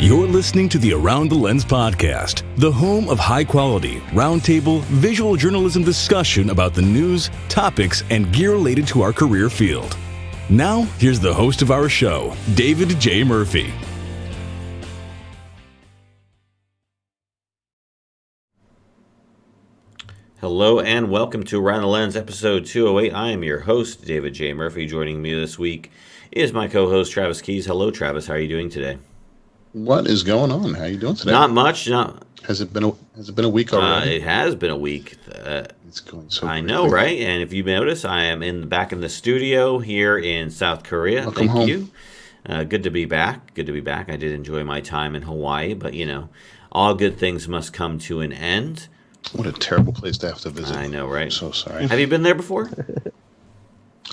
You're listening to the Around the Lens podcast, the home of high-quality, roundtable, visual journalism discussion about the news, topics, and gear related to our career field. Now, here's the host of our show, David J. Murphy. Hello and welcome to Around the Lens, episode 208. I am your host, David J. Murphy. Joining me this week is my co-host, Travis Keys. Hello, Travis. How are you doing today? What is going on? How are you doing today? Not much. Has it been a week already? It has been a week. It's going so I quickly. know, right? And if you notice, I am back in the studio here in South Korea. Welcome Thank home. you. Good to be back. Good to be back. I did enjoy my time in Hawaii, but all good things must come to an end. What a terrible place to have to visit. I know, right? I'm so sorry. Have you been there before?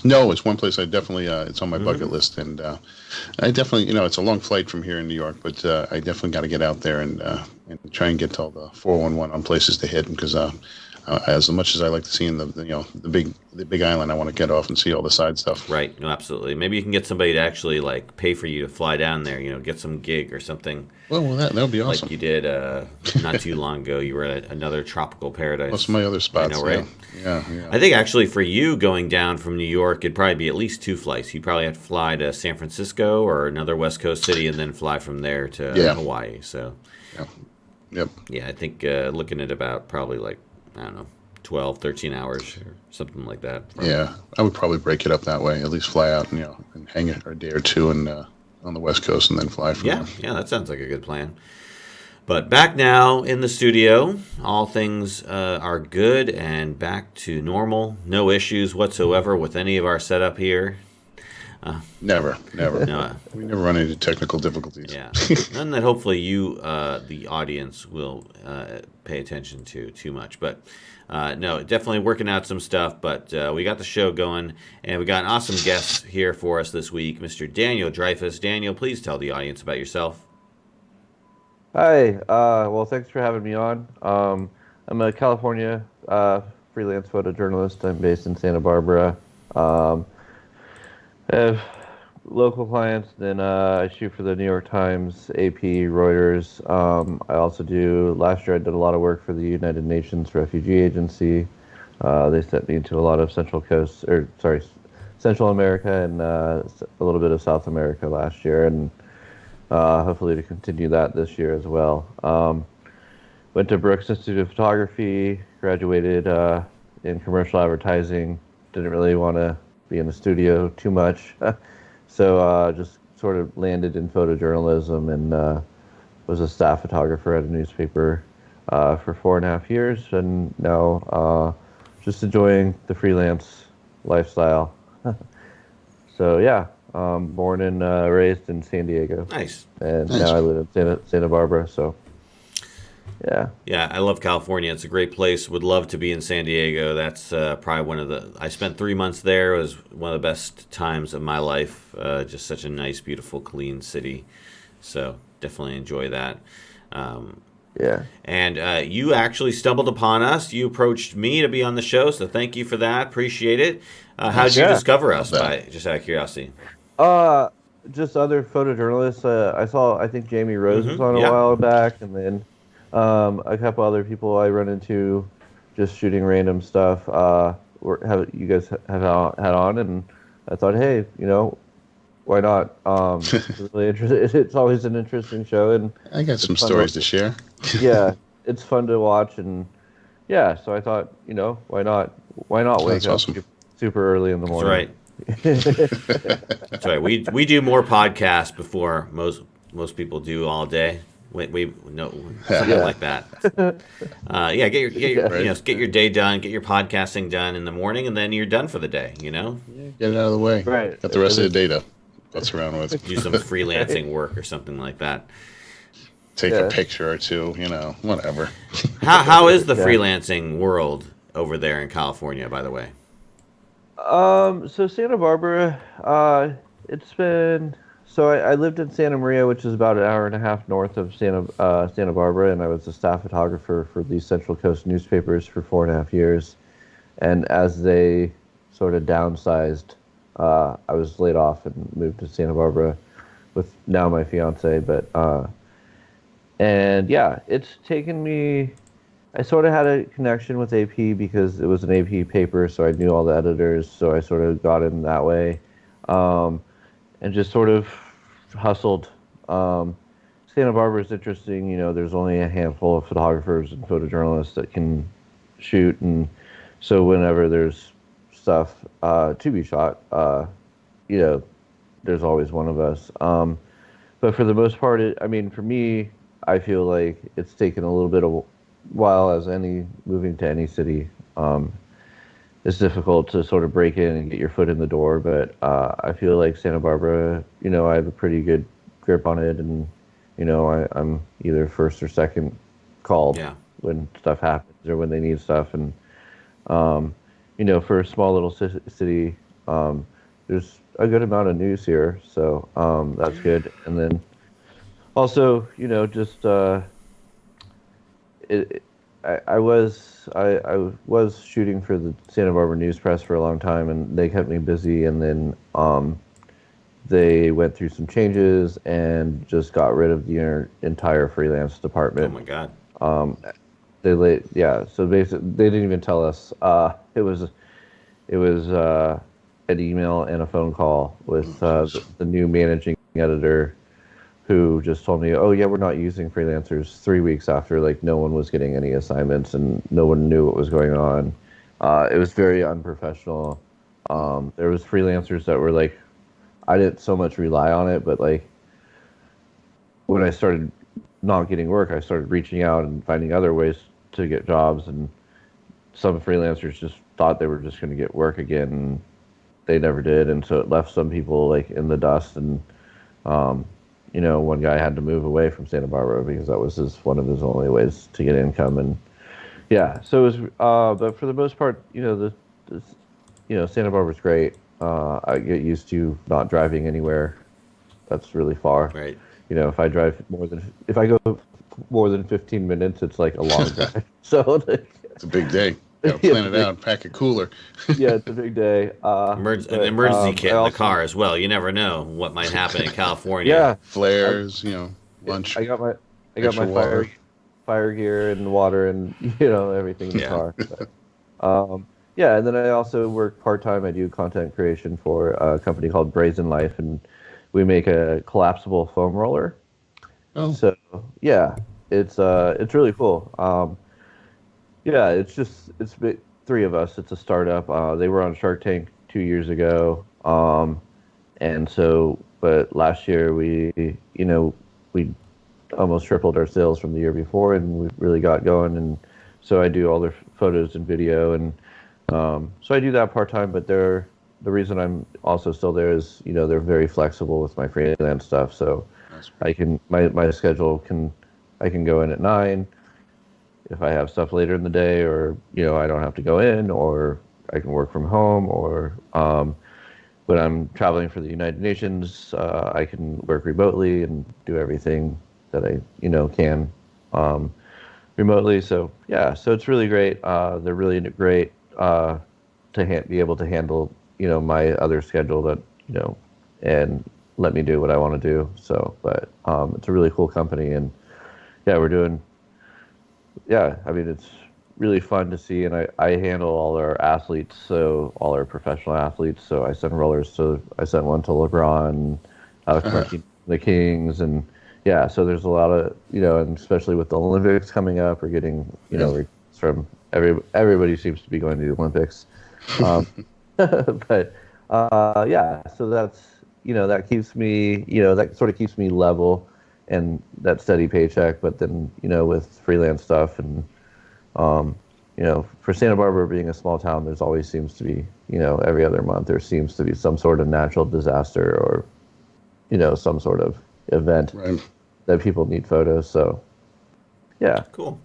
No, it's one place I definitely, it's on my bucket list. And I definitely, it's a long flight from here in New York, but I definitely got to get out there and try and get to all the 411 on places to hit. Because as much as I like to see in the big island, I want to get off and see all the side stuff. Right. No, absolutely. Maybe you can get somebody to actually pay for you to fly down there. Get some gig or something. Well, that would be awesome. Like you did not too long ago. You were at another tropical paradise. Plus my other spots. I know, right? Yeah. I think actually for you going down from New York, it'd probably be at least two flights. You'd probably have to fly to San Francisco or another West Coast city and then fly from there to Hawaii. So, Yep. Yeah, I think looking at about probably 12, 13 hours or something like that. Yeah, I would probably break it up that way. At least fly out, and hang a day or two on the West Coast and then fly from there. Yeah, that sounds like a good plan. But back now in the studio, all things are good and back to normal. No issues whatsoever with any of our setup here. Never. No, We never run into technical difficulties. yeah, none that hopefully you, the audience, will pay attention to too much. But no, definitely working out some stuff. But we got the show going, and we got an awesome guest here for us this week, Mr. Daniel Dreifuss. Daniel, please tell the audience about yourself. Hi. Well, thanks for having me on. I'm a California freelance photojournalist. I'm based in Santa Barbara. I have local clients, then I shoot for the New York Times, AP, Reuters. I also last year I did a lot of work for the United Nations Refugee Agency. They sent me to a lot of Central America and a little bit of South America last year, and hopefully to continue that this year as well. Went to Brooks Institute of Photography, graduated in commercial advertising, didn't really want to be in the studio too much. So just sort of landed in photojournalism and was a staff photographer at a newspaper for 4.5 years, and now just enjoying the freelance lifestyle. So yeah, born and raised in San Diego. Nice. And now I live in Santa Barbara, so yeah. Yeah, I love California. It's a great place. Would love to be in San Diego. That's probably I spent 3 months there. It was one of the best times of my life. Just such a nice, beautiful, clean city. So definitely enjoy that. Yeah. And you actually stumbled upon us. You approached me to be on the show, so thank you for that. Appreciate it. How did you discover us, just out of curiosity? Just other photojournalists. I think Jamie Rose was on a while back, and then a couple other people I run into just shooting random stuff. You guys have had on, and I thought, hey, why not? It's really interesting. It's always an interesting show, and I got some stories to share. Yeah, it's fun to watch, and yeah, so I thought, why not? Why not wake up super early in the morning? That's right. That's right. We do more podcasts before most people do all day. We something like that. Get your day done, get your podcasting done in the morning, and then you're done for the day. Get it out of the way. Right. Got the rest of the day to mess around with. Do some freelancing work or something like that. Take a picture or two. Whatever. How is the freelancing world over there in California, by the way? So Santa Barbara, it's been. So I lived in Santa Maria, which is about an hour and a half north of Santa Barbara, and I was a staff photographer for the Central Coast newspapers for 4.5 years. And as they sort of downsized, I was laid off and moved to Santa Barbara with now my fiance. But And yeah, it's taken me. I sort of had a connection with AP because it was an AP paper, so I knew all the editors, so I sort of got in that way, um, and just sort of hustled. Um, Santa Barbara is interesting. There's only a handful of photographers and photojournalists that can shoot, and so whenever there's stuff to be shot, you know, there's always one of us. But for the most part, I mean, for me, I feel like it's taken a little bit of while as any moving to any city. It's difficult to sort of break in and get your foot in the door, but I feel like Santa Barbara, I have a pretty good grip on it, and I'm either first or second called when stuff happens or when they need stuff, and for a small little city, there's a good amount of news here, so that's good. And then also, just I was shooting for the Santa Barbara News Press for a long time, and they kept me busy. And then they went through some changes and just got rid of the entire freelance department. Oh my God. So basically, they didn't even tell us. It was an email and a phone call with the new managing editor, who just told me, "Oh yeah, we're not using freelancers." 3 weeks after, like, no one was getting any assignments and no one knew what was going on. It was very unprofessional. There was freelancers that were like, I didn't so much rely on it, but like when I started not getting work, I started reaching out and finding other ways to get jobs, and some freelancers just thought they were just going to get work again, and they never did, and so it left some people like in the dust. And one guy had to move away from Santa Barbara because that was one of his only ways to get income. And yeah, so it was. But for the most part, Santa Barbara's great. I get used to not driving anywhere that's really far. Right. If I go more than 15 minutes, it's like a long drive. So it's a big day. Gotta plan it out, pack a cooler. Yeah, it's a big day. An emergency kit in the car as well. You never know what might happen in California. Yeah, flares, lunch. I got my fire gear and water and everything in the car. But, and then I also work part-time. I do content creation for a company called Brazen Life, and we make a collapsible foam roller. Oh. So yeah, it's really cool. It's three of us. It's a startup. They were on Shark Tank 2 years ago, but last year we almost tripled our sales from the year before, and we really got going. And so I do all their photos and video, and so I do that part time. But the reason I'm also still there is they're very flexible with my freelance stuff. So I can my schedule I can go in at 9. If I have stuff later in the day, or I don't have to go in, or I can work from home, or when I'm traveling for the United Nations, I can work remotely and do everything that I can remotely. So yeah, so it's really great. They're really great to be able to handle my other schedule that and let me do what I want to do. So, but it's a really cool company, and yeah, we're doing. Yeah, I mean, it's really fun to see, and I handle all our athletes, so all our professional athletes. So I send rollers I sent one to LeBron, Alex Martinez, the Kings, and yeah, so there's a lot of, and especially with the Olympics coming up, we're getting, from everybody seems to be going to the Olympics. But yeah, so that's, that keeps me, that sort of keeps me level, and that steady paycheck. But then, with freelance stuff and, for Santa Barbara being a small town, there's always seems to be, every other month there seems to be some sort of natural disaster or, some sort of event that people need photos. So, yeah. Cool.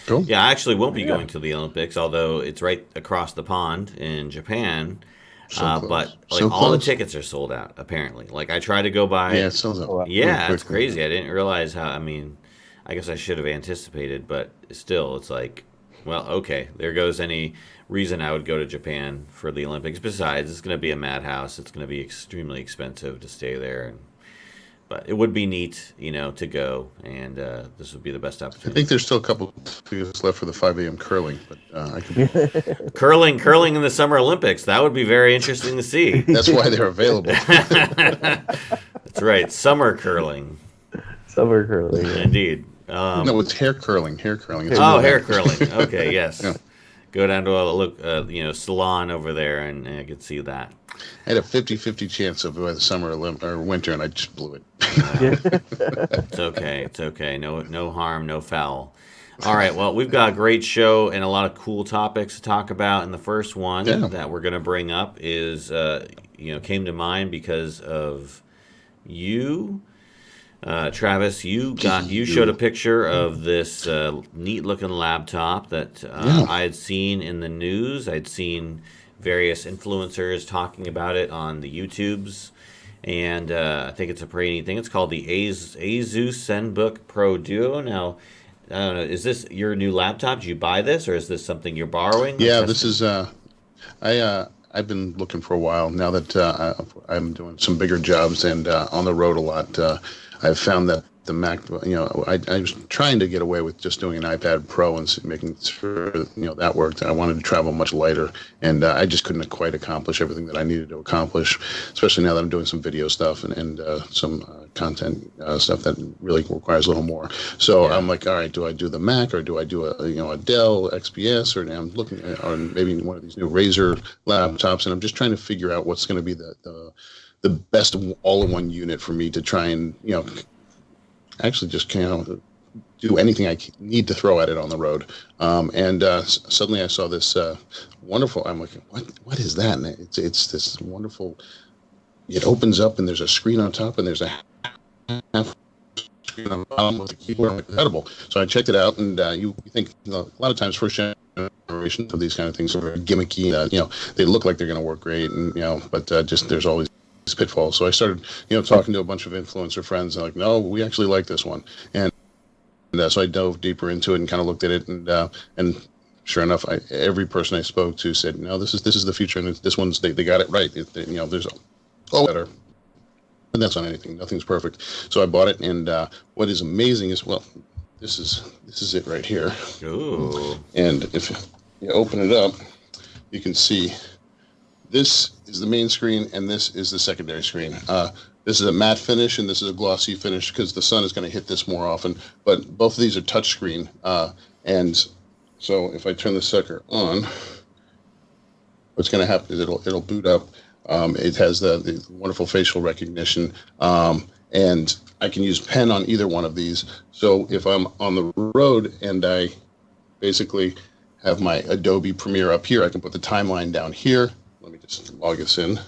Yeah, I actually won't be going to the Olympics, although it's right across the pond in Japan. But all the tickets are sold out, apparently. Like, I try to go by. Yeah, it sells out. Yeah, it's crazy. I didn't realize how. I mean, I guess I should have anticipated, but still, it's like, well, okay, there goes any reason I would go to Japan for the Olympics. Besides, it's going to be a madhouse. It's going to be extremely expensive to stay there, and But it would be neat, to go, and this would be the best I opportunity. think there's still a couple of tickets left for the 5 a.m. curling, but I could. Curling in the Summer Olympics. That would be very interesting to see. That's why they're available. That's right, summer curling. Summer curling. Yeah. Indeed. No, it's hair curling. Hair curling. It's Hair curling. Okay, yes. Yeah. Go down to a salon over there, and I could see that. I had a 50-50 chance of the summer or winter, and I just blew it. It's okay. It's okay. No harm, no foul. All right. Well, we've got a great show and a lot of cool topics to talk about. And the first one that we're going to bring up is, came to mind because of you, Travis. You showed a picture of this neat looking laptop that I had seen in the news. I'd seen various influencers talking about it on the YouTubes, and I think it's a pretty neat thing. It's called the Asus ZenBook Pro Duo. Now, I don't know, is this your new laptop? Did you buy this, or is this something you're borrowing? Yeah, this is. I've been looking for a while now that I'm doing some bigger jobs and on the road a lot. I've found that the Mac, I was trying to get away with just doing an iPad Pro and making sure that worked. I wanted to travel much lighter, and I just couldn't quite accomplish everything that I needed to accomplish, especially now that I'm doing some video stuff and some content stuff that really requires a little more. So I'm like, all right, do I do the Mac or do I do a Dell XPS, or I'm looking at, or maybe one of these new Razer laptops, and I'm just trying to figure out what's going to be the best all-in-one unit for me to try and actually just do anything I need to throw at it on the road. And suddenly I saw this wonderful. I'm like, what is that? And it's this wonderful. It opens up and there's a screen on top and there's a half screen on the bottom with a keyboard. Incredible. So I checked it out, and you think a lot of times first generation of these kind of things are very gimmicky. They look like they're going to work great, and but just there's always pitfalls. So I started, talking to a bunch of influencer friends, and like, no, we actually like this one, and so I dove deeper into it and kind of looked at it, and sure enough, every person I spoke to said, no, this is the future, and this one's they got it right. There's all better, and that's on anything. Nothing's perfect. So I bought it, and what is amazing is, well, this is it right here. Ooh. And if you open it up, you can see. This is the main screen, and this is the secondary screen. This is a matte finish, and this is a glossy finish because the sun is going to hit this more often. But both of these are touchscreen, and so if I turn the sucker on, what's going to happen is it'll boot up. It has the wonderful facial recognition, and I can use pen on either one of these. So if I'm on the road and I basically have my Adobe Premiere up here, I can put the timeline down here. Let me just log us in.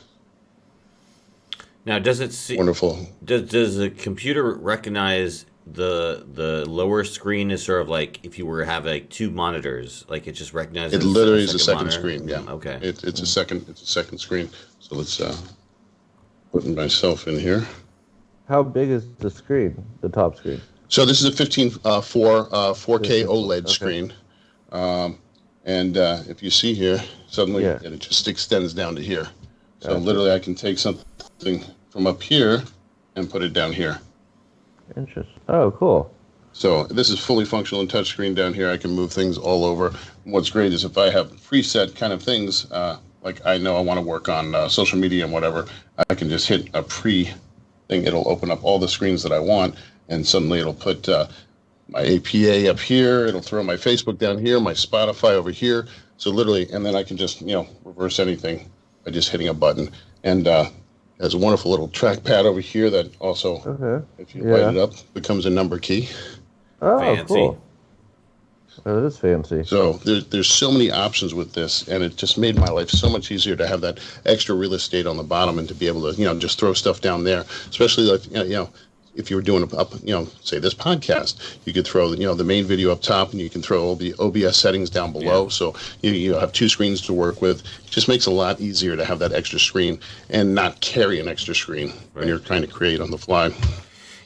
Now, does it see? Wonderful. Does the computer recognize the lower screen is sort of like if you were to have like two monitors, like it just recognizes? It literally is a second monitor? screen. Yeah. Okay. It's a second screen. So let's put myself in here. How big is the screen? The top screen. So this is a 4K OLED screen. And if you see here, suddenly it just extends down to here. So literally I can take something from up here and put it down here. Interesting. Oh, cool. So this is fully functional and touchscreen down here. I can move things all over. What's great is if I have preset kind of things, like I know I want to work on social media and whatever, I can just hit a thing. It'll open up all the screens that I want, and suddenly it'll put my APA up here. It'll throw my Facebook down here, my Spotify over here. So literally, and then I can just, reverse anything by just hitting a button. And there's a wonderful little trackpad over here that also, if you light it up, becomes a number key. Oh, fancy. Cool. That is fancy. So there's so many options with this, and it just made my life so much easier to have that extra real estate on the bottom and to be able to, just throw stuff down there, especially like, if you were doing say this podcast, you could throw, the main video up top, and you can throw all the OBS settings down below. Yeah. So you have two screens to work with. It just makes it a lot easier to have that extra screen and not carry an extra screen when you're trying to create on the fly.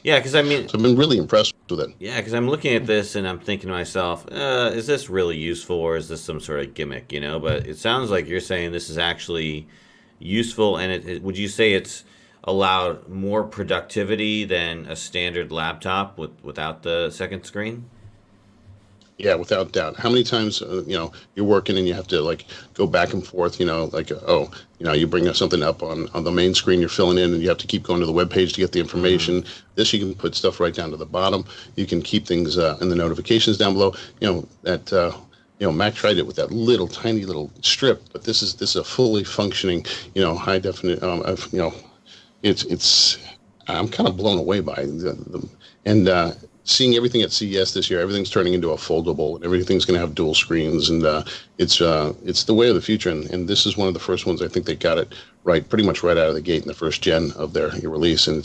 Yeah, because so I've been really impressed with it. Yeah, because I'm looking at this and I'm thinking to myself, is this really useful, or is this some sort of gimmick, But it sounds like you're saying this is actually useful, and would you say it's allowed more productivity than a standard laptop without the second screen? Yeah, without doubt. How many times, you're working and you have to like go back and forth, you bring something up on the main screen you're filling in and you have to keep going to the web page to get the information. This, you can put stuff right down to the bottom. You can keep things in the notifications down below. Mac tried it with that little tiny little strip, but this is a fully functioning, high definition, it's I'm kind of blown away by seeing everything at CES this year. Everything's turning into a foldable, and everything's going to have dual screens, and it's the way of the future. And this is one of the first ones. I think they got it right, pretty much right out of the gate in the first gen of their release, and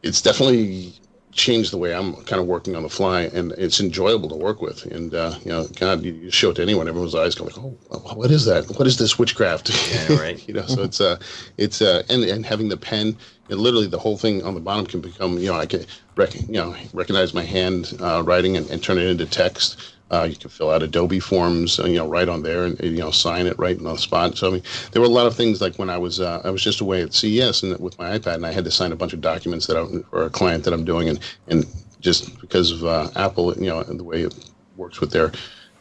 it's definitely changed the way I'm kind of working on the fly, and it's enjoyable to work with. And God, you show it to anyone, everyone's eyes go like, "Oh, what is that? What is this witchcraft?" Yeah, right. So it's and having the pen, and literally the whole thing on the bottom can become, I can recognize my hand writing and turn it into text. You can fill out Adobe forms, right on there, and sign it right on the spot. So I mean, there were a lot of things like when I was just away at CES and with my iPad, and I had to sign a bunch of documents for a client that I'm doing, and just because of Apple, and the way it works with their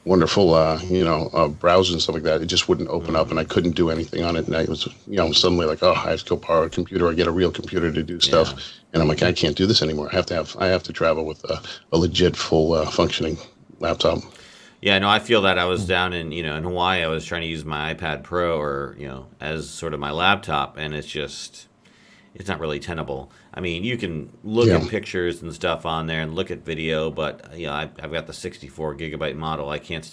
wonderful, browser and stuff like that, it just wouldn't open up, and I couldn't do anything on it. And I was, suddenly like, oh, I have to go power a computer or get a real computer to do stuff. Yeah. And I'm like, I can't do this anymore. I have to travel with a legit full functioning laptop. Yeah, no, I feel that. I was down in Hawaii. I was trying to use my iPad Pro or as sort of my laptop, and it's not really tenable. I mean, you can look at pictures and stuff on there and look at video, but I've got the 64 gigabyte model. I can't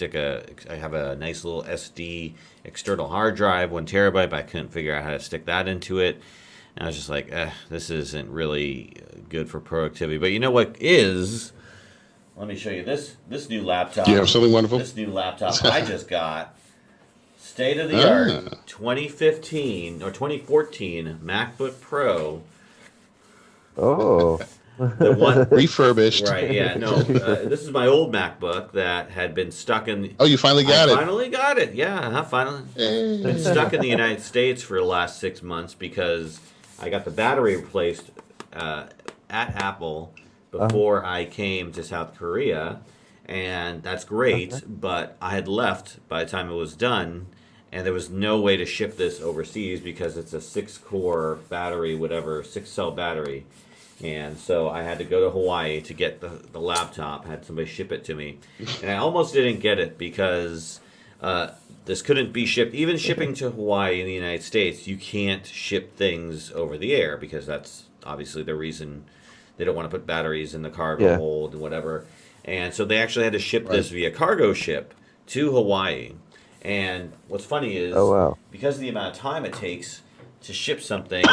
I have a nice little SD external hard drive, 1 terabyte, but I couldn't figure out how to stick that into it. And I was just like, this isn't really good for productivity. But you know what is? Let me show you this new laptop. Do you have something wonderful? This new laptop I just got. State of the art 2015 or 2014 MacBook Pro. Oh. The one refurbished. Right, yeah. No, this is my old MacBook that had been stuck in. Oh, you finally got it. Finally got it. Yeah, I finally. Been stuck in the United States for the last 6 months because I got the battery replaced at Apple before I came to South Korea, and that's great, but I had left by the time it was done, and there was no way to ship this overseas because it's a 6-core battery, 6-cell battery, and so I had to go to Hawaii to get the laptop, had somebody ship it to me, and I almost didn't get it because this couldn't be shipped. Even shipping to Hawaii in the United States, you can't ship things over the air because that's obviously the reason. They don't want to put batteries in the cargo hold and whatever. And so they actually had to ship this via cargo ship to Hawaii. And what's funny is because of the amount of time it takes to ship something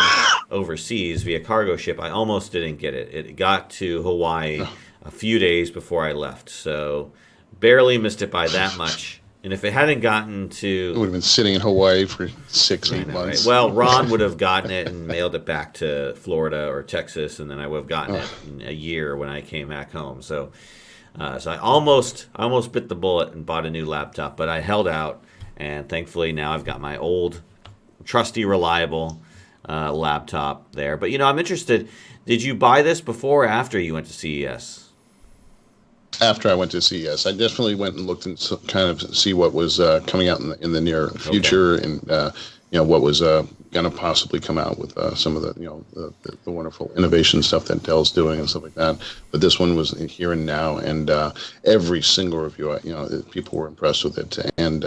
overseas via cargo ship, I almost didn't get it. It got to Hawaii a few days before I left. So barely missed it by that much. And if it hadn't gotten to... It would have been sitting in Hawaii for 6-8 months. Right? Well, Ron would have gotten it and mailed it back to Florida or Texas, and then I would have gotten it in a year when I came back home. So I almost bit the bullet and bought a new laptop, but I held out, and thankfully now I've got my old, trusty, reliable laptop there. But, I'm interested. Did you buy this before or after you went to CES? After I went to CES, I definitely went and looked and kind of see what was coming out in the near future, and what was going to possibly come out with some of the wonderful innovation stuff that Dell's doing and stuff like that. But this one was here and now, and every single review, people were impressed with it. And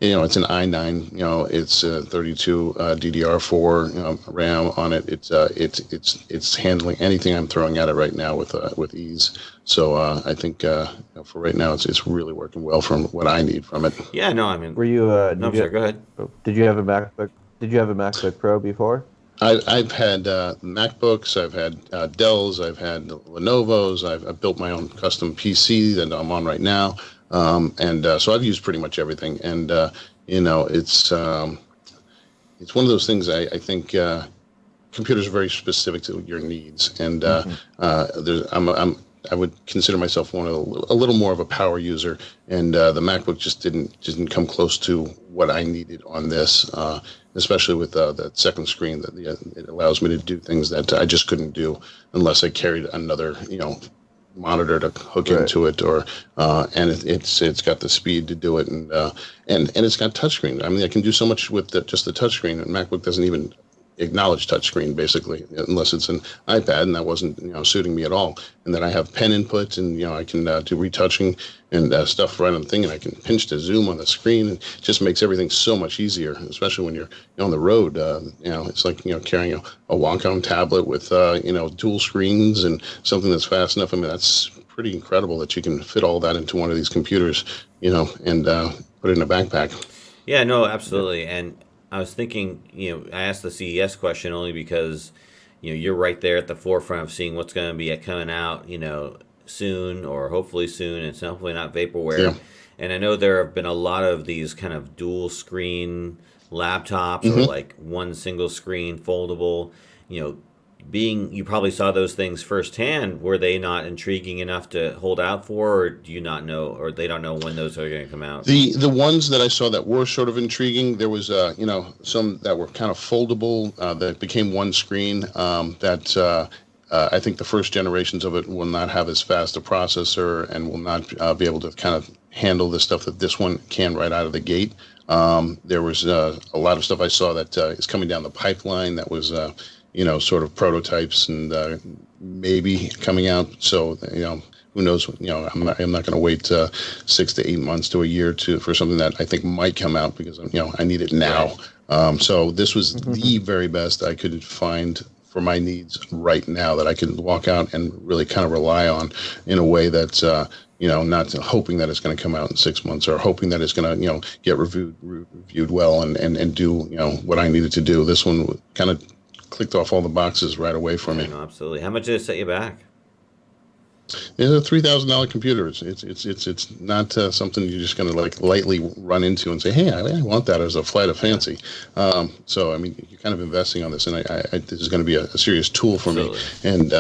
it's an i9, it's 32 DDR4 RAM on it. It's handling anything I'm throwing at it right now with ease. So I think for right now, it's really working well from what I need from it. Yeah, no, I mean, were you? No, sorry, go ahead. Did you have a MacBook? Did you have a MacBook Pro before? I've had MacBooks, I've had Dells, I've had Lenovo's, I've built my own custom PC that I'm on right now, and so I've used pretty much everything. And it's one of those things. I think computers are very specific to your needs, and I would consider myself a little more of a power user, and the MacBook just didn't come close to what I needed on this, especially with that second screen that it allows me to do things that I just couldn't do unless I carried another monitor to hook into it, or and it's got the speed to do it, and it's got touchscreen. I mean, I can do so much with just the touchscreen, and MacBook doesn't even acknowledge touchscreen basically, unless it's an iPad, and that wasn't suiting me at all. And then I have pen input, and I can do retouching and stuff right on the thing, and I can pinch to zoom on the screen, and it just makes everything so much easier, especially when you're on the road. It's like carrying a Wacom tablet with dual screens and something that's fast enough. I mean, that's pretty incredible that you can fit all that into one of these computers, and put it in a backpack. Yeah, no, absolutely. And I was thinking, I asked the CES question only because, you're right there at the forefront of seeing what's going to be coming out, soon, or hopefully soon. It's hopefully not vaporware. Yeah. And I know there have been a lot of these kind of dual screen laptops, or like one single screen foldable, you probably saw those things firsthand. Were they not intriguing enough to hold out for, or do you not know, or they don't know when those are going to come out? The ones that I saw that were sort of intriguing, there was some that were kind of foldable that became one screen. I think the first generations of it will not have as fast a processor and will not be able to kind of handle the stuff that this one can right out of the gate. There was a lot of stuff I saw that is coming down the pipeline that was sort of prototypes and maybe coming out. So, who knows? I'm not going to wait 6 to 8 months to a year for something that I think might come out, because I need it now. So this was the very best I could find for my needs right now, that I can walk out and really kind of rely on in a way that's not hoping that it's going to come out in 6 months, or hoping that it's going to get reviewed well and do what I needed to do. This one kind of clicked off all the boxes right away for me. No, absolutely. How much did it set you back? It's a $3,000 computer. It's not something you're just going to lightly run into and say, hey, I want that as a flight of fancy. So I mean, you're kind of investing on this, and this is going to be a serious tool for me. And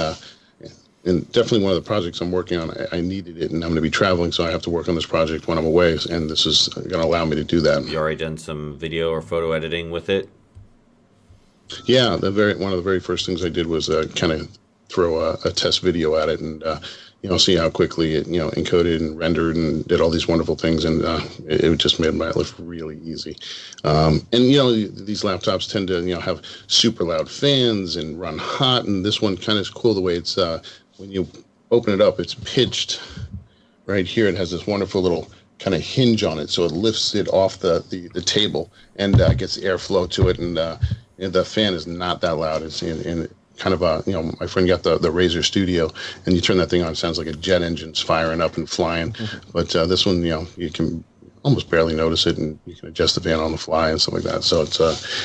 definitely one of the projects I'm working on, I needed it, and I'm going to be traveling, so I have to work on this project when I'm away, and this is going to allow me to do that. Have you already done some video or photo editing with it? Yeah, one of the very first things I did was kind of throw a test video at it, and see how quickly it encoded and rendered and did all these wonderful things, and it just made my life really easy. And these laptops tend to have super loud fans and run hot, and this one kind of is cool the way it's when you open it up, it's pitched right here. It has this wonderful little kind of hinge on it, so it lifts it off the table and gets airflow to it, and the fan is not that loud. It's in kind of my friend got the Razer Studio, and you turn that thing on, it sounds like a jet engine's firing up and flying. But this one, you can almost barely notice it, and you can adjust the fan on the fly and stuff like that. So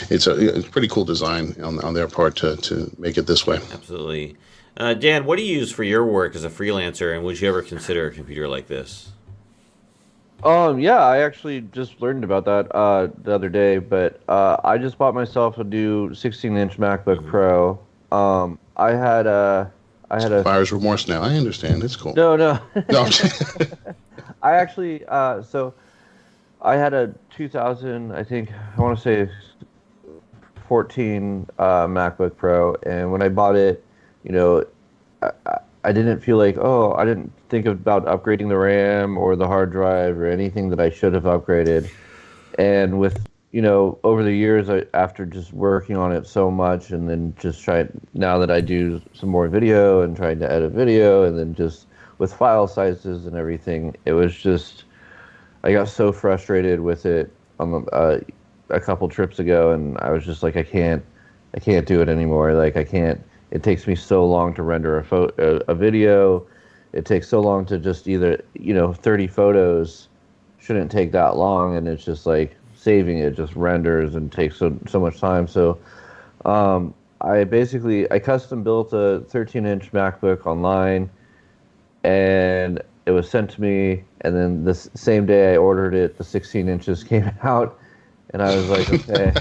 it's a pretty cool design on their part to make it this way. Absolutely. Dan, what do you use for your work as a freelancer, and would you ever consider a computer like this? Yeah, I actually just learned about that the other day, but I just bought myself a new 16-inch MacBook Pro. I had a buyer's remorse now. I understand. It's cool. No. No. I actually so I had a 2000, I think I want to say 14 MacBook Pro, and when I bought it, I didn't feel like, I didn't think about upgrading the RAM or the hard drive or anything that I should have upgraded. And with, over the years, after just working on it so much, and then now that I do some more video and trying to edit video, and then just with file sizes and everything, it was just, I got so frustrated with it a couple trips ago, and I was just like, I can't do it anymore. Like, I can't. It takes me so long to render a video. It takes so long to just either, 30 photos shouldn't take that long, and it's just like saving it just renders and takes so much time. So I custom built a 13-inch MacBook online, and it was sent to me, and then the same day I ordered it, the 16 inches came out, and I was like, okay.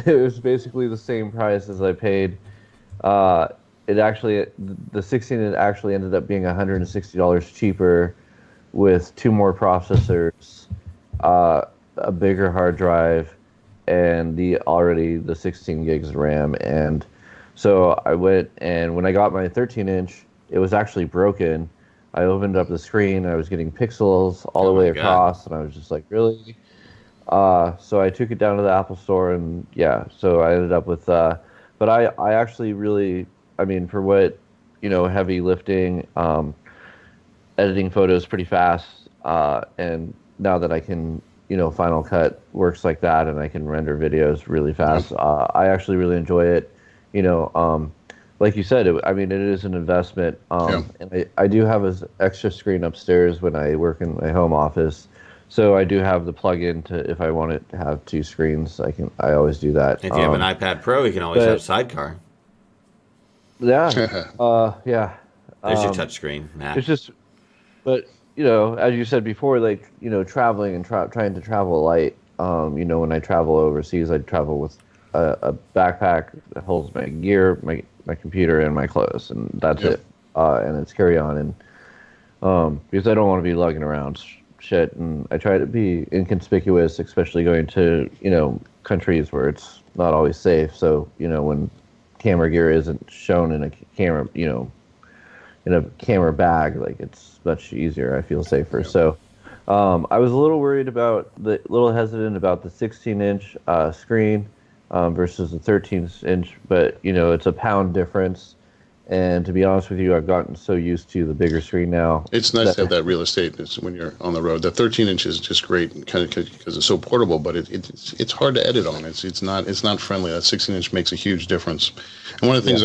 It was basically the same price as I paid. it actually, the 16 actually ended up being $160 cheaper with 2 more processors, a bigger hard drive, and the 16 gigs of RAM. And so I went, and when I got my 13-inch, it was actually broken. I opened up the screen, and I was getting pixels all the way across, and I was just like, really? So I took it down to the Apple Store, and yeah, so I ended up with, but I actually really, I mean, for what, heavy lifting, editing photos pretty fast, and now that I can, Final Cut works like that, and I can render videos really fast, I actually really enjoy it, like you said, it is an investment, and I do have an extra screen upstairs when I work in my home office. So I do have the plug-in to, if I want it to have 2 screens, I always do that. If you have an iPad Pro, you can always have Sidecar. Yeah, yeah. There's your touchscreen, Matt. It's just, but as you said before, like traveling and trying to travel light. When I travel overseas, I travel with a backpack that holds my gear, my computer, and my clothes, and that's it. And it's carry-on, and because I don't want to be lugging around shit, and I try to be inconspicuous, especially going to countries where it's not always safe. So when camera gear isn't shown in a camera in a camera bag, like it's much easier. I feel safer. So I was a little hesitant about the 16-inch screen versus the 13-inch, but it's a pound difference. And to be honest with you, I've gotten so used to the bigger screen now. It's nice to have that real estate when you're on the road. The 13-inch is just great, kind of because it's so portable, but it's hard to edit on. It's not friendly. That 16-inch makes a huge difference. And one of the things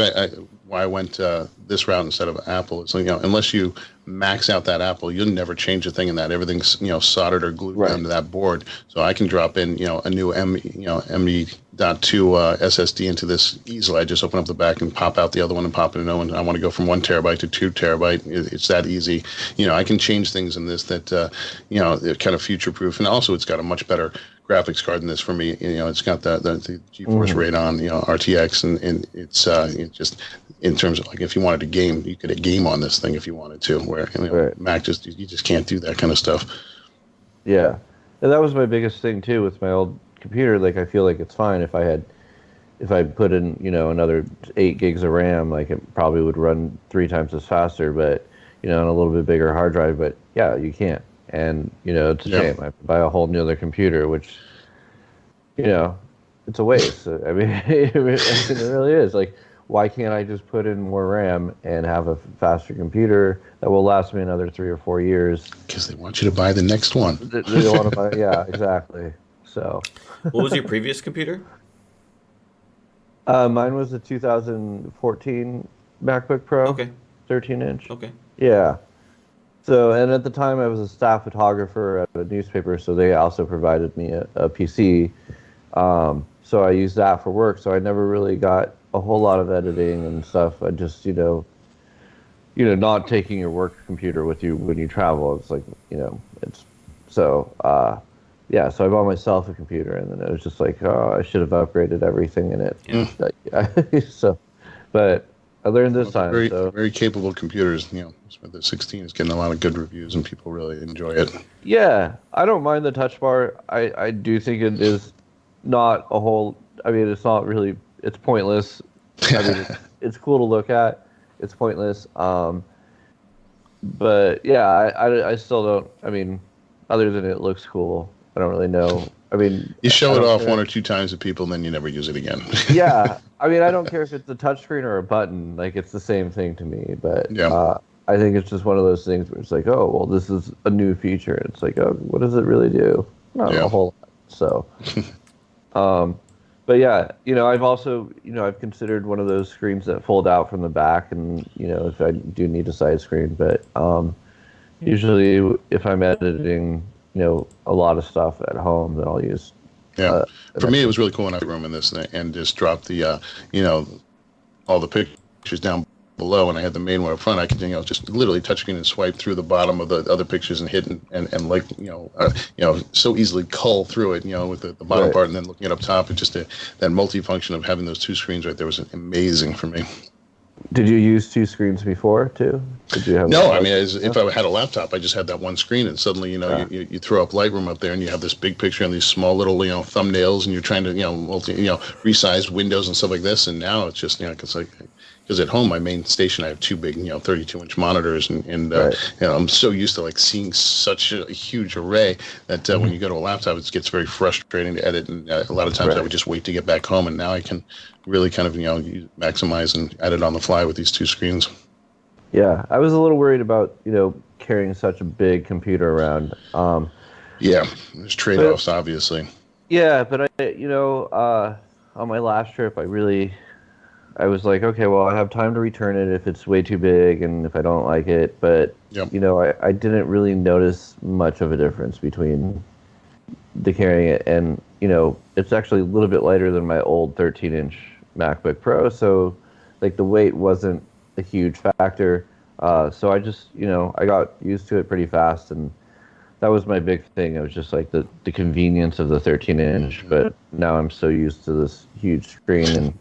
why I went this route instead of Apple is, unless you max out that Apple, you'll never change a thing in that. Everything's soldered or glued down to that board. So I can drop in a new ME.2 SSD into this easily. I just open up the back and pop out the other one and pop in another one. I want to go from 1 terabyte to 2 terabyte. It's that easy. I can change things in this that they're kind of future proof, and also it's got a much better graphics card than this for me. It's got the GeForce Radeon RTX, and it's just in terms of, like, if you wanted to game, you could game on this thing if you wanted to. Where Mac you just can't do that kind of stuff. Yeah, and that was my biggest thing too with my old computer. Like, I feel like it's fine if I put in another 8 gigs of RAM, like it probably would run 3 times as faster, but on a little bit bigger hard drive. But yeah, you can't, and it's a shame. I have to buy a whole new other computer, which it's a waste. I mean, it really is. Like, why can't I just put in more RAM and have a faster computer that will last me another 3 or 4 years? Because they want you to buy the next one. They don't want to buy. Yeah, exactly. So. What was your previous computer? Mine was a 2014 MacBook Pro. Okay. 13-inch. Okay. Yeah. So, and at the time I was a staff photographer at a newspaper, so they also provided me a PC. So I used that for work. So I never really got a whole lot of editing and stuff. I just, not taking your work computer with you when you travel. It's like, it's so, yeah, so I bought myself a computer, and then it was just like, oh, I should have upgraded everything in it. Yeah. So, but I learned this time. Very, so. very capable computers. The 16 is getting a lot of good reviews, and people really enjoy it. Yeah, I don't mind the touch bar. I do think it is not a whole. I mean, it's not really. It's pointless. I mean, it's cool to look at. It's pointless. But yeah, I still don't. I mean, other than it looks cool, I don't really know. I mean, you show it off 1 or 2 times to people, and then you never use it again. Yeah, I mean, I don't care if it's a touchscreen or a button. Like, it's the same thing to me. But I think it's just one of those things where it's like, oh, well, this is a new feature. It's like, oh, what does it really do? Not a whole lot. So, but yeah, I've also, I've considered one of those screens that fold out from the back, and if I do need a side screen. But usually, if I'm editing, a lot of stuff at home, then I'll use. Yeah, for me, it was really cool when I room in this and just drop the, all the pictures down below, and I had the main one up front. I could, just literally touchscreen and swipe through the bottom of the other pictures and hit and like, so easily cull through it, with the bottom part, and then looking at up top. It just that multifunction of having those 2 screens right there was amazing for me. Did you use two screens before too? Did you have? No, I mean, if I had a laptop, I just had that one screen, and suddenly, you throw up Lightroom up there, and you have this big picture and these small little, thumbnails, and you're trying to, resize windows and stuff like this. And now it's just, because at home, my main station, I have two big, 32-inch monitors, and Right. I'm so used to like seeing such a huge array that when you go to a laptop, it gets very frustrating to edit. And a lot of times, I would just wait to get back home, and now I can really kind of, maximize and edit on the fly with these two screens. Yeah, I was a little worried about carrying such a big computer around. Yeah, there's trade-offs, obviously. Yeah, but on my last trip, I was like, okay, well, I have time to return it if it's way too big and if I don't like it. But Yep. I didn't really notice much of a difference between the carrying it, and it's actually a little bit lighter than my old 13-inch MacBook Pro, so like the weight wasn't a huge factor. So I just I got used to it pretty fast, and that was my big thing. It was just like the convenience of the 13-inch, but now I'm so used to this huge screen, and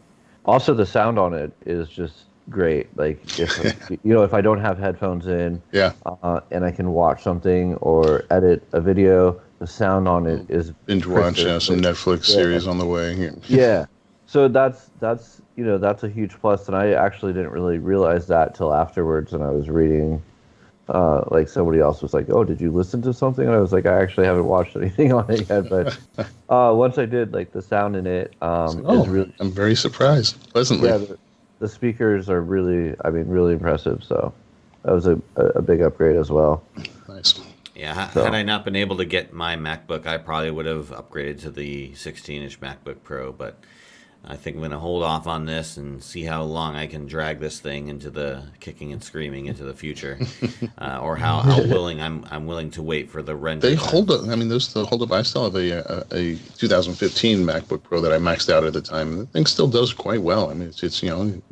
also the sound on it is just great. Like if I don't have headphones in, and I can watch something or edit a video, the sound on it is binge watch some Netflix series on the way. Yeah, so that's a huge plus, and I actually didn't really realize that till afterwards, and I was reading. Like somebody else was like, "Oh, did you listen to something?" And I was like, "I actually haven't watched anything on it yet." But once I did, like the sound in it is really. I'm very surprised, pleasantly. Yeah, the speakers are really impressive. So that was a big upgrade as well. Nice. Yeah, had I not been able to get my MacBook, I probably would have upgraded to the 16-inch MacBook Pro, but I think I'm going to hold off on this and see how long I can drag this thing into the kicking and screaming into the future, or how willing I'm willing to wait for the render. They hold up. I mean, those hold up. I still have a 2015 MacBook Pro that I maxed out at the time. The thing still does quite well. I mean, it's it's getting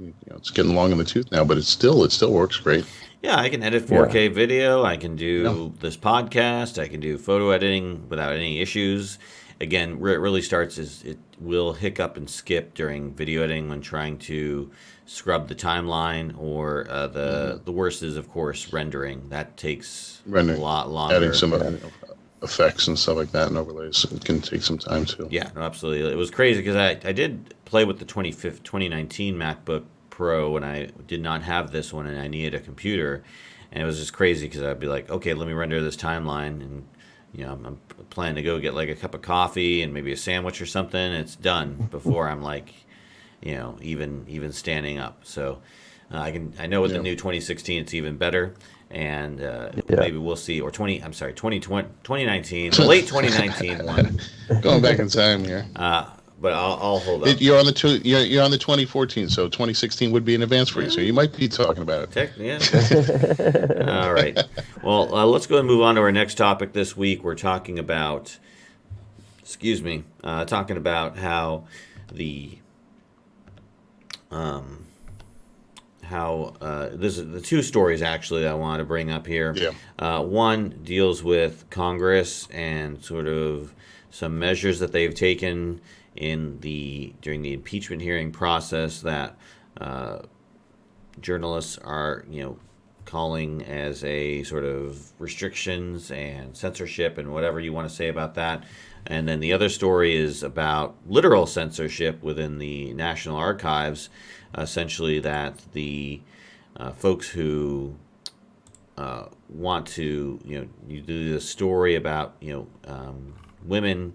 long in the tooth now, but it still works great. Yeah, I can edit 4K video. I can do this podcast. I can do photo editing without any issues. Again, where it really starts is it will hiccup and skip during video editing when trying to scrub the timeline, or the worst is, of course, rendering. That takes a lot longer. Adding some effects and stuff like that and overlays, it can take some time too. Yeah, no, absolutely. It was crazy because I did play with the 2019 MacBook Pro when I did not have this one and I needed a computer, and it was just crazy because I'd be like, okay, let me render this timeline, and I'm planning to go get like a cup of coffee and maybe a sandwich or something. It's done before I'm like, even standing up. So I know with the new 2016 it's even better, and maybe we'll see. Or 2019, the late 2019 one. Going back in time here. But I'll hold up. You're on the you're on the 2014, so 2016 would be in advance for you. So you might be talking about it. Yeah. All right. Well, let's go and move on to our next topic this week. We're talking about, how the this is the two stories actually I want to bring up here. Yeah. One deals with Congress and sort of some measures that they've taken during the impeachment hearing process that journalists are calling as a sort of restrictions and censorship and whatever you want to say about that. And then the other story is about literal censorship within the National Archives, essentially that the folks who want to you do the story about women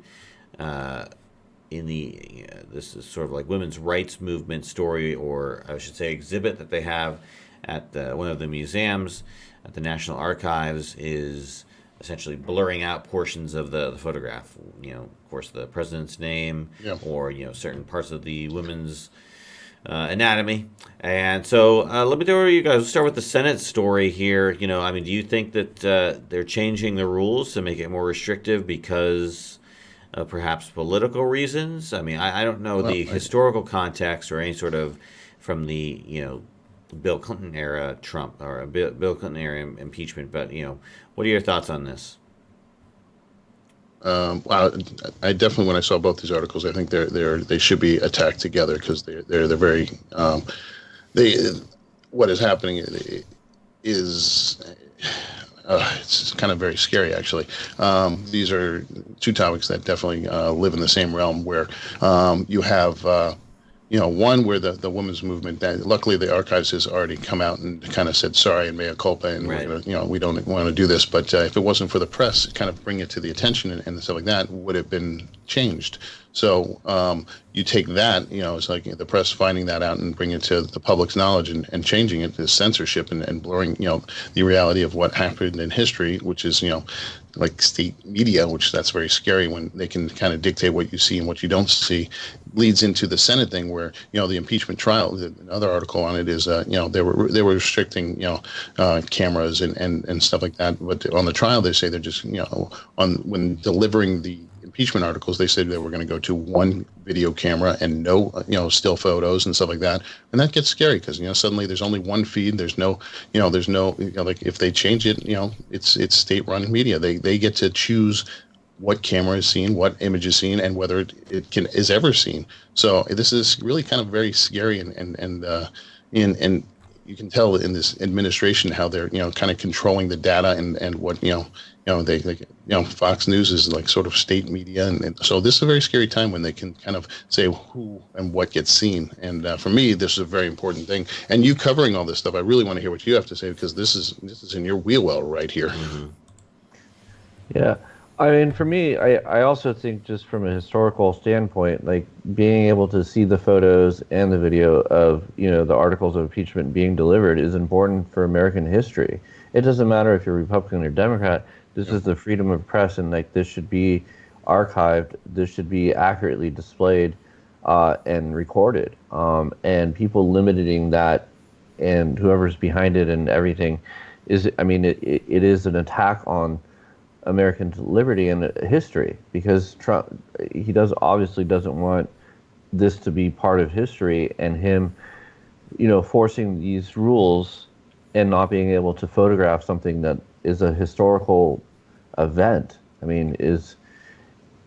in the this is sort of like women's rights movement story, or I should say exhibit that they have at one of the museums at the National Archives, is essentially blurring out portions of the photograph. Of course, the president's name, or certain parts of the women's anatomy. And so let me throw you guys. Let's start with the Senate story here. Do you think that they're changing the rules to make it more restrictive because perhaps political reasons? I don't know the historical context or any sort of from the Bill Clinton era Trump or Bill Clinton era impeachment, but what are your thoughts on this? Well, I definitely, when I saw both these articles, I think they should be attacked together because they're very what is happening is it's kind of very scary, actually. These are two topics that definitely live in the same realm, where you have one where the women's movement, that luckily the archives has already come out and kind of said sorry and mea culpa, and Right. we're gonna, we don't want to do this. But if it wasn't for the press, kind of bring it to the attention and stuff like that, would have been changed. So you take that, it's like the press finding that out and bringing it to the public's knowledge and changing it to censorship and blurring, the reality of what happened in history, which is, like state media, which that's very scary when they can kind of dictate what you see and what you don't see, leads into the Senate thing where, the impeachment trial, another article on it is, they were restricting, cameras and stuff like that. But on the trial, they say they're just, when delivering the impeachment articles, they said they were going to go to one video camera and no, still photos and stuff like that. And that gets scary because, suddenly there's only one feed. There's no, like if they change it, it's state-run media. They get to choose what camera is seen, what image is seen, and whether it is ever seen. So this is really kind of very scary, and you can tell in this administration how they're kind of controlling the data and what they Fox News is like sort of state media, and so this is a very scary time when they can kind of say who and what gets seen. And for me, this is a very important thing. And you covering all this stuff, I really want to hear what you have to say, because this is in your wheelwell right here. Mm-hmm. Yeah. I mean, for me, I also think just from a historical standpoint, like being able to see the photos and the video of, the articles of impeachment being delivered is important for American history. It doesn't matter if you're Republican or Democrat. This is the freedom of press, and like this should be archived. This should be accurately displayed and recorded. And people limiting that, and whoever's behind it and everything, it is an attack on American liberty and history, because Trump, he obviously doesn't want this to be part of history, and him, forcing these rules and not being able to photograph something that is a historical event, is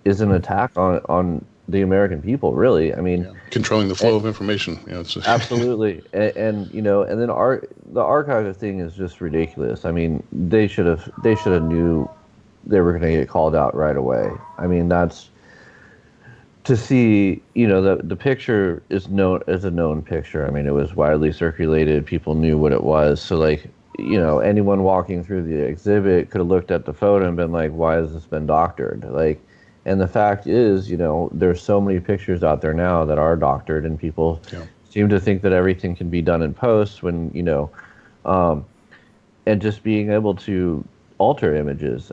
an attack on the American people, really. Controlling the flow of information. Absolutely, and then the archive thing is just ridiculous. They should have knew they were going to get called out right away. That's to see, the picture is known as a known picture. It was widely circulated. People knew what it was. So anyone walking through the exhibit could have looked at the photo and been like, why has this been doctored? And the fact is, there's so many pictures out there now that are doctored, and people seem to think that everything can be done in post when, and just being able to alter images.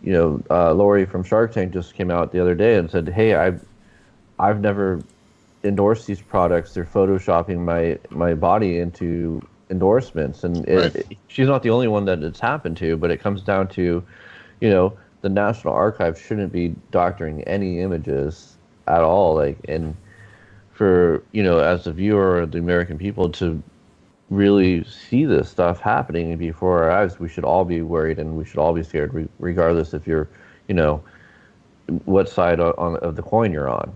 Lori from Shark Tank just came out the other day and said, hey, I've never endorsed these products. They're photoshopping my body into endorsements. And she's not the only one that it's happened to, but it comes down to, the National Archives shouldn't be doctoring any images at all. And for, as a viewer of the American people to really see this stuff happening before our eyes, we should all be worried, and we should all be scared, regardless if you're, what side of the coin you're on.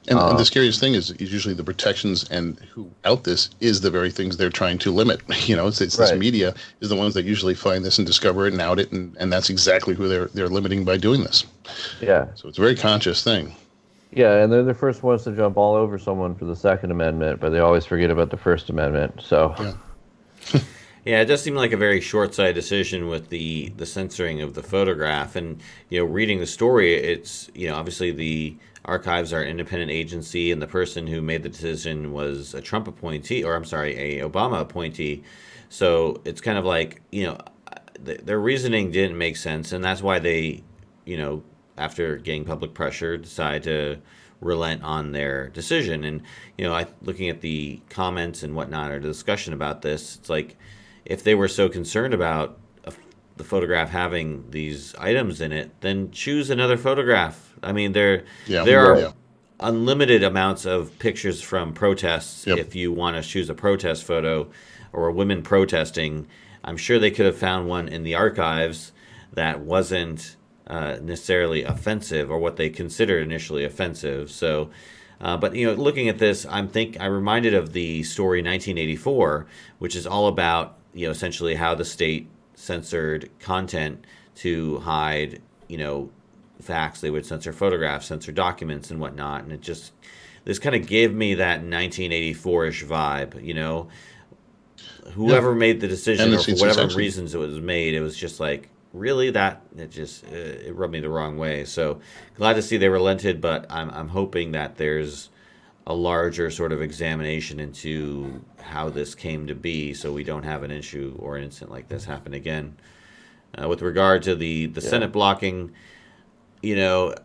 And the scariest thing is usually the protections and who out this is the very things they're trying to limit. It's this media is the ones that usually find this and discover it and out it, and that's exactly who they're limiting by doing this. Yeah. So it's a very conscious thing. Yeah, and they're the first ones to jump all over someone for the Second Amendment, but they always forget about the First Amendment. So, yeah, it does seem like a very short-sighted decision with the censoring of the photograph. And reading the story, it's obviously the archives are an independent agency, and the person who made the decision was a Trump appointee, or a Obama appointee. So it's kind of like their reasoning didn't make sense, and that's why they after getting public pressure, decide to relent on their decision. And, looking at the comments and whatnot, or the discussion about this, it's like, if they were so concerned about the photograph having these items in it, then choose another photograph. There are unlimited amounts of pictures from protests. If you want to choose a protest photo or women protesting, I'm sure they could have found one in the archives that wasn't necessarily offensive, or what they considered initially offensive. So But looking at this, I'm reminded of the story 1984, which is all about essentially how the state censored content to hide facts. They would censor photographs, censor documents, and whatnot. And this kind of gave me that 1984-ish vibe. Whoever made the decision, or for whatever reasons it was made, it was just like, really, that it rubbed me the wrong way. So glad to see they relented, but I'm hoping that there's a larger sort of examination into how this came to be, so we don't have an issue or an incident like this happen again. With regard to the Senate blocking, I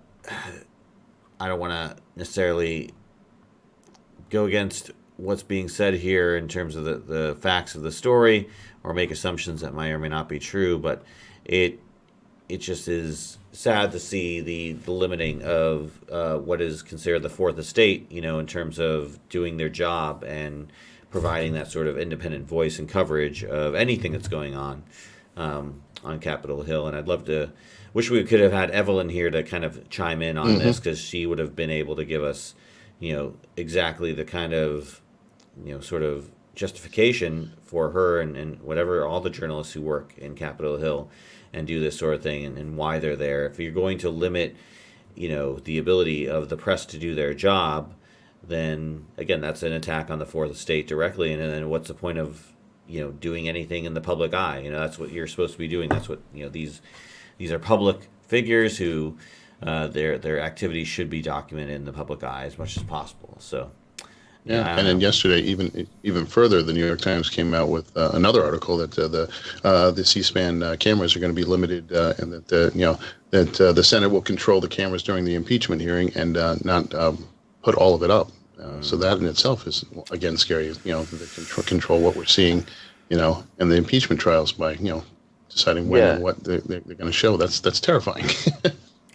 don't want to necessarily go against what's being said here in terms of the facts of the story, or make assumptions that may or may not be true, but it just is sad to see the limiting of what is considered the fourth estate, in terms of doing their job and providing that sort of independent voice and coverage of anything that's going on Capitol Hill. And wish we could have had Evelyn here to kind of chime in on this, because she would have been able to give us, exactly the kind of, sort of justification for her and whatever, all the journalists who work in Capitol Hill and do this sort of thing, and why they're there. If you're going to limit, the ability of the press to do their job, then again, that's an attack on the fourth estate directly. And then what's the point of, doing anything in the public eye? That's what you're supposed to be doing. That's what, these are public figures who, their activities should be documented in the public eye as much as possible. So. Yeah, and then yesterday, even further, the New York Times came out with another article that the C-SPAN cameras are going to be limited, and that the Senate will control the cameras during the impeachment hearing and not put all of it up. So that in itself is again scary. The control what we're seeing, in the impeachment trials by deciding when and what they're going to show. That's terrifying.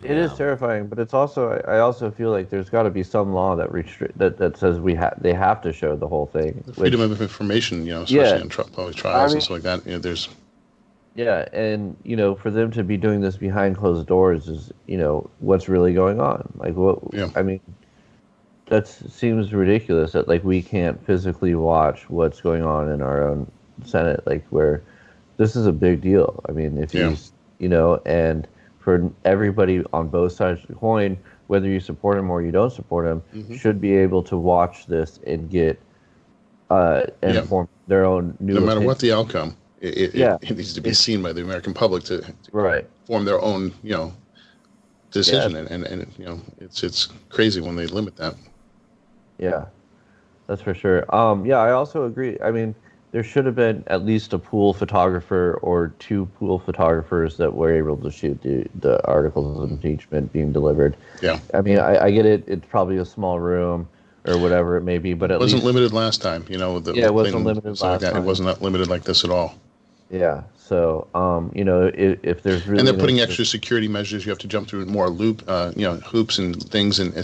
It is terrifying, but it's also, I also feel like there's got to be some law that that says they have to show the whole thing. The freedom of information, especially in public trials and stuff like that. There's. Yeah, and for them to be doing this behind closed doors is, what's really going on? Like what? Yeah. I mean, that seems ridiculous that we can't physically watch what's going on in our own Senate, where this is a big deal. I mean, if and for everybody on both sides of the coin, whether you support him or you don't support him, should be able to watch this and get and form their own new. No matter what the outcome, it needs to be seen by the American public to form their own decision, and it's crazy when they limit that. Yeah, that's for sure. I also agree. I mean, there should have been at least a pool photographer or two pool photographers that were able to shoot the articles of impeachment being delivered. Yeah. I mean, I get it. It's probably a small room or whatever it may be, but it wasn't limited last time. It wasn't limited last time. It wasn't limited like this at all. Yeah. So, if there's really, and they're putting extra security measures, you have to jump through more hoops and things, and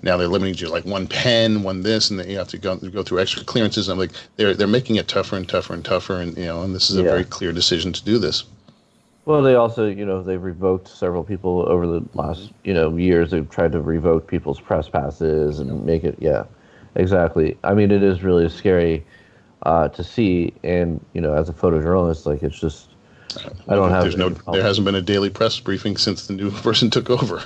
now they're limiting you one pen, one this, and then you have to go through extra clearances. I'm like, they're making it tougher and tougher and tougher, and and this is a very clear decision to do this. Well, they also, they've revoked several people over the last, years. They've tried to revoke people's press passes and make it, exactly. I mean, it is really scary to see, and as a photojournalist, it's just I don't have. There hasn't been a daily press briefing since the new person took over.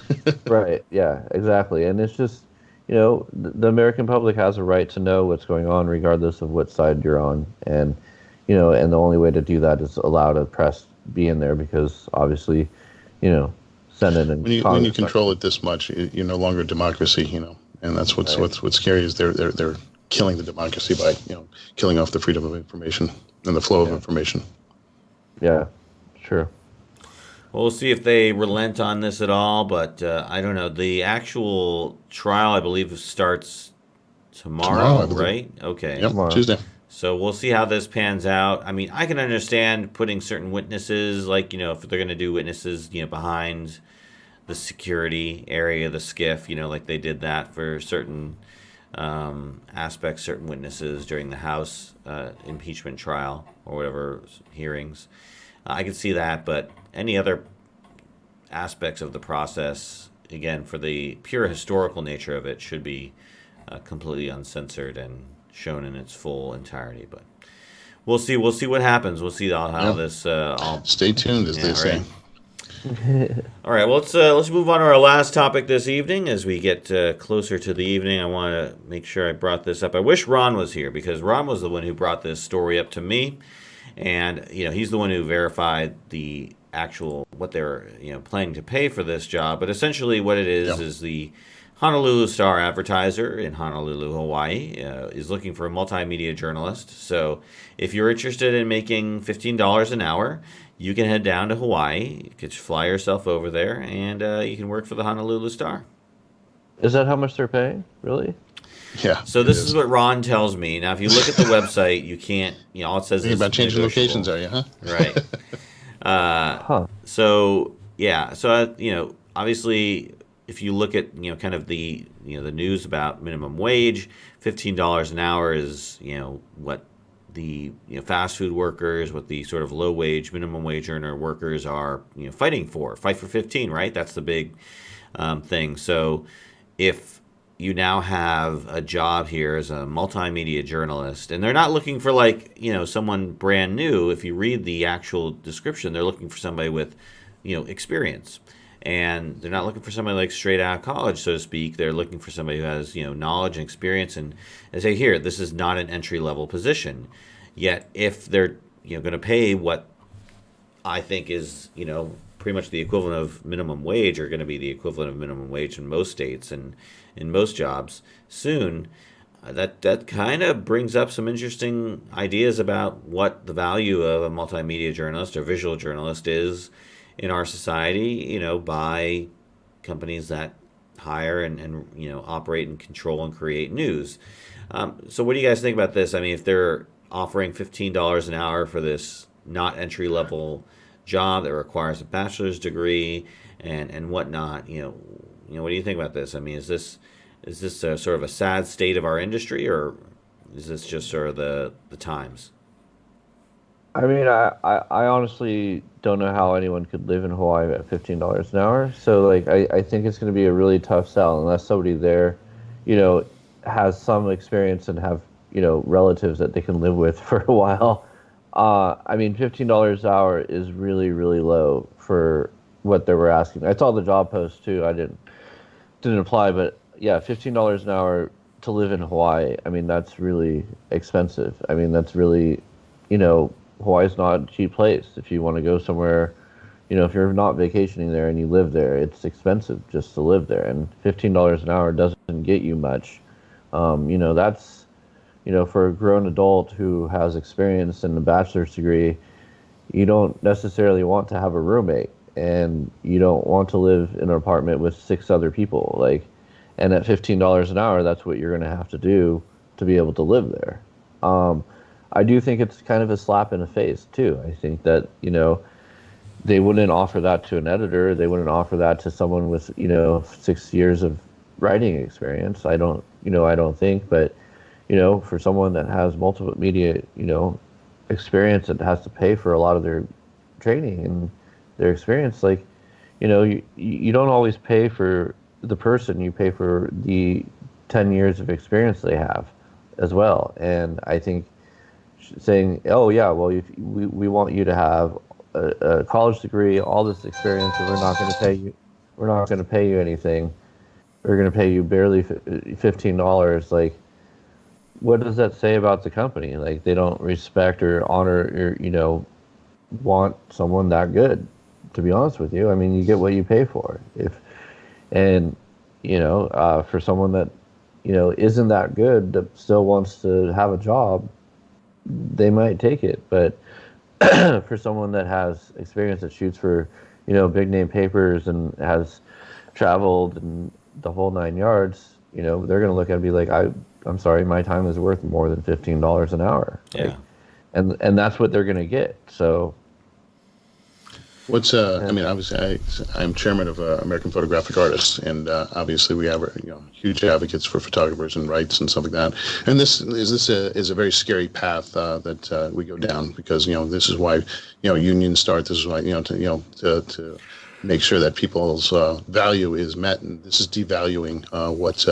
Right. Yeah. Exactly. And it's just the American public has a right to know what's going on, regardless of what side you're on, and and the only way to do that is allow the press be in there, because obviously, Senate and when you control it this much, you're no longer democracy. And that's what's scary is they're killing the democracy by killing off the freedom of information and the flow of information. Yeah, sure. Well, we'll see if they relent on this at all, but I don't know. The actual trial, I believe, starts tomorrow, right? Okay. Yep, Tuesday. So we'll see how this pans out. I mean, I can understand putting certain witnesses, if they're going to do witnesses, behind the security area, the skiff, like they did that for certain aspects, certain witnesses during the House impeachment trial or whatever hearings. I can see that, but any other aspects of the process, again, for the pure historical nature of it, should be completely uncensored and shown in its full entirety. But we'll see. We'll see what happens. We'll see how this all. Stay tuned, as they say. All right. Well, let's move on to our last topic this evening. As we get closer to the evening, I want to make sure I brought this up. I wish Ron was here, because Ron was the one who brought this story up to me, and he's the one who verified the actual what they're planning to pay for this job. But essentially, what it is the Honolulu Star advertiser in Honolulu, Hawaii, is looking for a multimedia journalist. So if you're interested in making $15 an hour, you can head down to Hawaii. You could fly yourself over there, and you can work for the Honolulu Star. Is that how much they're paying? Really? Yeah. So this is what Ron tells me. Now, if you look at the website, you can't. All it says is about changing locations, are you? Huh? Right. So yeah. So obviously, if you look at kind of the the news about minimum wage, $15 an hour is what the fast food workers, what the sort of low wage, minimum wage earner workers are fighting for. Fight for 15, right? That's the big thing. So if you now have a job here as a multimedia journalist, and they're not looking for someone brand new. If you read the actual description, they're looking for somebody with experience. And they're not looking for somebody like straight out of college, so to speak. They're looking for somebody who has knowledge and experience. And they say, here, this is not an entry level position. Yet, if they're going to pay what I think is pretty much the equivalent of minimum wage, or going to be the equivalent of minimum wage in most states and in most jobs soon, that kind of brings up some interesting ideas about what the value of a multimedia journalist or visual journalist is in our society, by companies that hire and operate and control and create news. So what do you guys think about this? I mean, if they're offering $15 an hour for this not entry-level job that requires a bachelor's degree and whatnot, what do you think about this? I mean, is this a sort of a sad state of our industry, or is this just sort of the times? I mean, I honestly don't know how anyone could live in Hawaii at $15 an hour. So, I think it's going to be a really tough sell unless somebody there, has some experience and have, relatives that they can live with for a while. I mean, $15 an hour is really, really low for what they were asking. I saw the job post too. I didn't apply, but yeah, $15 an hour to live in Hawaii. I mean, that's really expensive. I mean, that's really, Hawaii's not a cheap place. If you want to go somewhere, if you're not vacationing there and you live there, it's expensive just to live there. And $15 an hour doesn't get you much. That's, for a grown adult who has experience and a bachelor's degree, you don't necessarily want to have a roommate, and you don't want to live in an apartment with 6 other people. And at $15 an hour, that's what you're going to have to do to be able to live there. I do think it's kind of a slap in the face too. I think that, they wouldn't offer that to an editor. They wouldn't offer that to someone with, 6 years of writing experience. I don't think, but, for someone that has multiple media, experience and has to pay for a lot of their training and their experience, you don't always pay for the person, you pay for the 10 years of experience they have as well. And I think saying, oh yeah, well, we want you to have a college degree, all this experience, and we're not going to pay you anything. We're going to pay you barely $15. What does that say about the company? They don't respect or honor or want someone that good. To be honest with you, I mean, you get what you pay for. For someone that isn't that good, that still wants to have a job, they might take it. But for someone that has experience, that shoots for big name papers and has traveled and the whole 9 yards, they're going to look at it and be like, I'm sorry, my time is worth more than $15 an hour. Yeah. And that's what they're going to get. So what's I mean, obviously, I'm chairman of American Photographic Artists, and obviously we have huge advocates for photographers and rights and stuff like that. And this is a very scary path that we go down, because this is why unions start. This is why to make sure that people's value is met, and this is devaluing what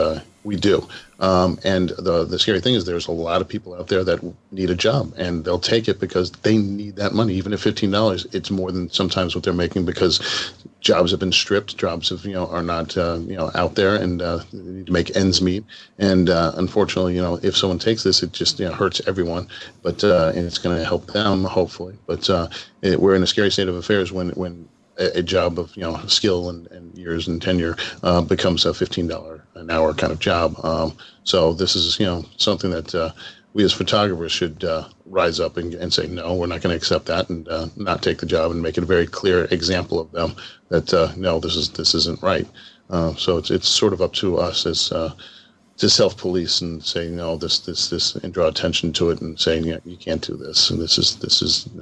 we do. And the scary thing is there's a lot of people out there that need a job, and they'll take it because they need that money. Even at $15, it's more than sometimes what they're making, because jobs have been stripped, jobs have, are not out there, and they need to make ends meet. And unfortunately, if someone takes this, it just hurts everyone. But and it's going to help them, hopefully. But we're in a scary state of affairs when a job of skill and years and tenure becomes a $15 an hour kind of job. So this is something that we as photographers should rise up and say, no, we're not going to accept that, and not take the job, and make it a very clear example of them that no, this isn't right. So it's sort of up to us as to self-police and say no, this, and draw attention to it, and saying you can't do this, and this is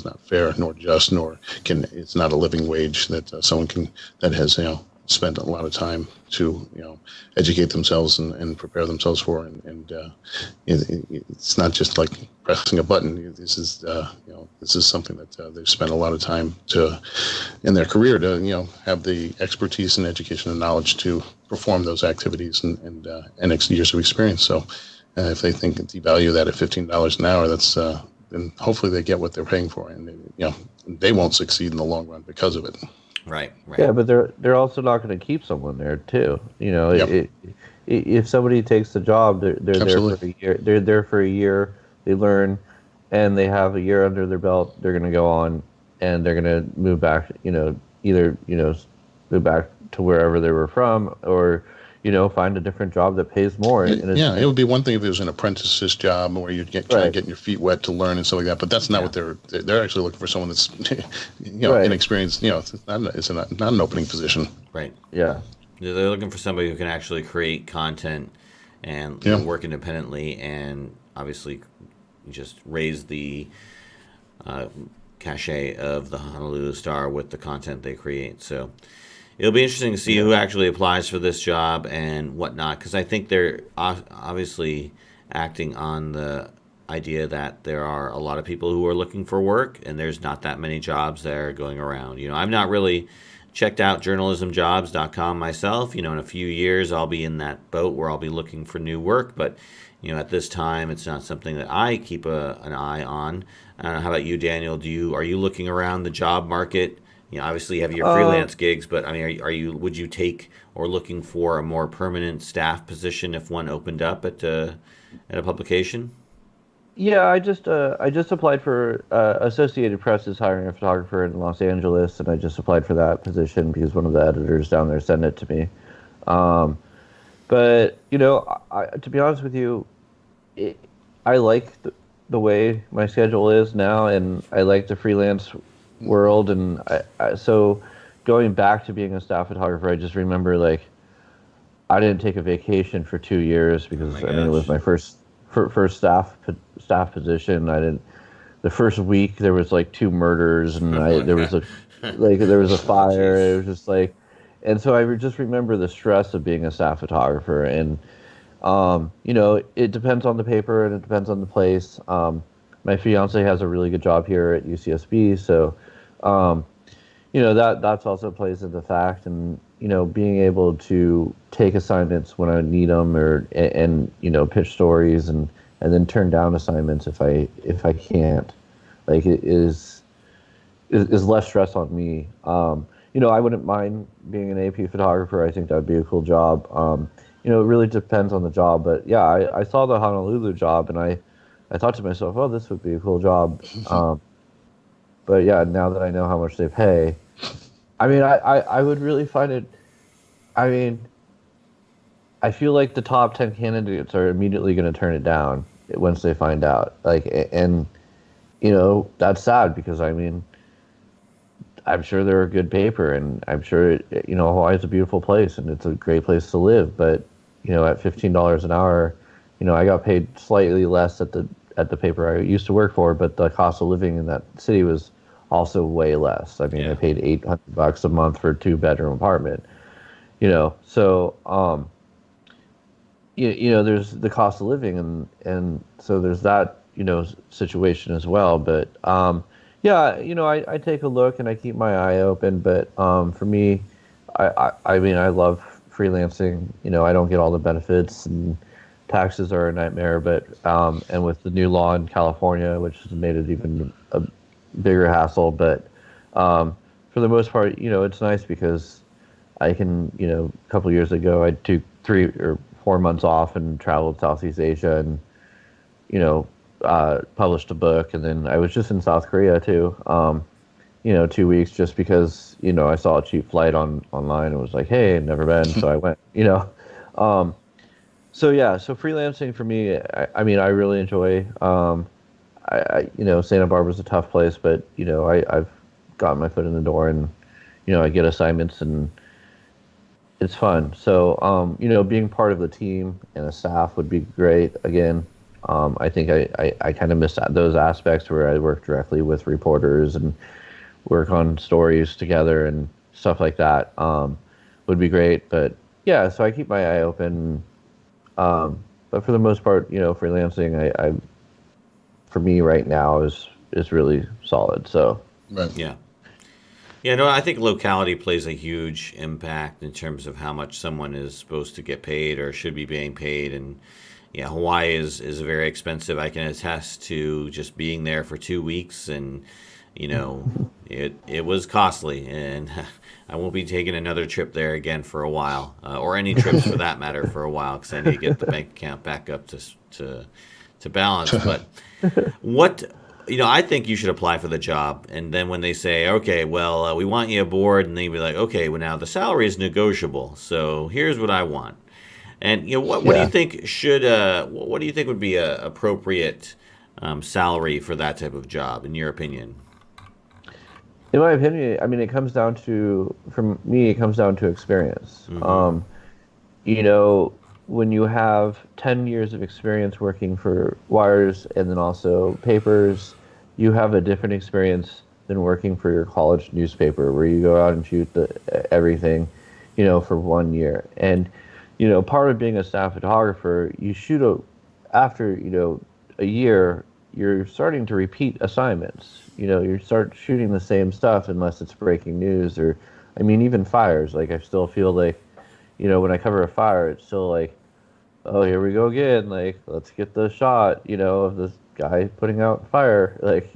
not fair, nor just, nor it's not a living wage that someone that has spent a lot of time to educate themselves and prepare themselves for, and it's not just like pressing a button. This is something that they've spent a lot of time in their career to have the expertise and education and knowledge to perform those activities and years of experience. So if they think devalue that at $15 an hour, that's then hopefully they get what they're paying for, and they won't succeed in the long run because of it. Right. Yeah, but they're also not going to keep someone there too. Yep. If somebody takes the job, they're Absolutely. there for a year. They're there for a year. They learn, and they have a year under their belt. They're going to go on, and they're going to move back. Either move back to wherever they were from, or find a different job that pays more. It would be one thing if it was an apprenticeship job where you'd try getting your feet wet to learn and stuff like that. But that's not what they're actually looking for. Someone that's inexperienced. It's not an opening position. Right. Yeah. They're looking for somebody who can actually create content and work independently, and obviously just raise the cachet of the Honolulu Star with the content they create. So it'll be interesting to see who actually applies for this job and whatnot, because I think they're obviously acting on the idea that there are a lot of people who are looking for work, and there's not that many jobs that are going around. I've not really checked out journalismjobs.com myself. In a few years, I'll be in that boat where I'll be looking for new work, but at this time, it's not something that I keep an eye on. How about you, Daniel? Are you looking around the job market? Obviously you have your freelance gigs, but I mean, would you take or looking for a more permanent staff position if one opened up at a publication? Yeah, I just applied for Associated Press is hiring a photographer in Los Angeles, and I just applied for that position because one of the editors down there sent it to me. But to be honest with you, I like the way my schedule is now, and I like the freelance world, and so going back to being a staff photographer, I just remember I didn't take a vacation for 2 years because it was my first staff position. The first week there was 2 murders, and there was a fire. It was just and so I just remember the stress of being a staff photographer, and it depends on the paper and it depends on the place. My fiance has a really good job here at UCSB, so that's also plays into fact, and being able to take assignments when I need them, and pitch stories and then turn down assignments if I can't, it is less stress on me. I wouldn't mind being an AP photographer. I think that'd be a cool job. It really depends on the job, but yeah, I saw the Honolulu job and I thought to myself, oh, this would be a cool job. But yeah, now that I know how much they pay, I mean, I would really find it, I feel like the top 10 candidates are immediately going to turn it down once they find out. And that's sad because, I'm sure they're a good paper, and I'm sure, Hawaii's a beautiful place and it's a great place to live. But, at $15 an hour, I got paid slightly less at the paper I used to work for, but the cost of living in that city was also way less. I paid $800 a month for a 2-bedroom apartment, so, there's the cost of living, and so there's that, situation as well. But, Yeah, I take a look and I keep my eye open, but for me, I mean, I love freelancing. I don't get all the benefits, and taxes are a nightmare. But and with the new law in California, which has made it even a bigger hassle. But for the most part, it's nice because I can, a couple of years ago, I took 3 or 4 months off and traveled Southeast Asia and, published a book. And then I was just in South Korea too, 2 weeks just because, I saw a cheap flight online and was like, hey, never been. So I went, so yeah, so freelancing for me, I mean, I really enjoy, Santa Barbara's a tough place, but, I've gotten my foot in the door and, I get assignments and it's fun. So, being part of the team and a staff would be great. Again, I think I kind of miss those aspects where I work directly with reporters and work on stories together and stuff like that. Would be great. But yeah, so I keep my eye open. But for the most part, freelancing, I for me right now is really solid. So Right. Yeah. Yeah, no, I think locality plays a huge impact in terms of how much someone is supposed to get paid or should be being paid. And yeah, Hawaii is very expensive. I can attest to just being there for 2 weeks, and it was costly, and I won't be taking another trip there again for a while, or any trips for that matter for a while, because I need to get the bank account back up to balance. But what? I think you should apply for the job, and then when they say, okay, well, we want you aboard, and they be like, okay, well, now the salary is negotiable, so here's what I want. And what do you think what do you think would be a appropriate salary for that type of job, in your opinion? in my opinion, I mean, for me, it comes down to experience. Mm-hmm. When you have 10 years of experience working for wires and then also papers, you have a different experience than working for your college newspaper where you go out and shoot everything, for 1 year. And, part of being a staff photographer, you shoot after, a year, you're starting to repeat assignments. You start shooting the same stuff unless it's breaking news or, I mean, even fires. Like, I still feel like, when I cover a fire, it's still like, oh, here we go again. Like, let's get the shot, of this guy putting out fire. Like,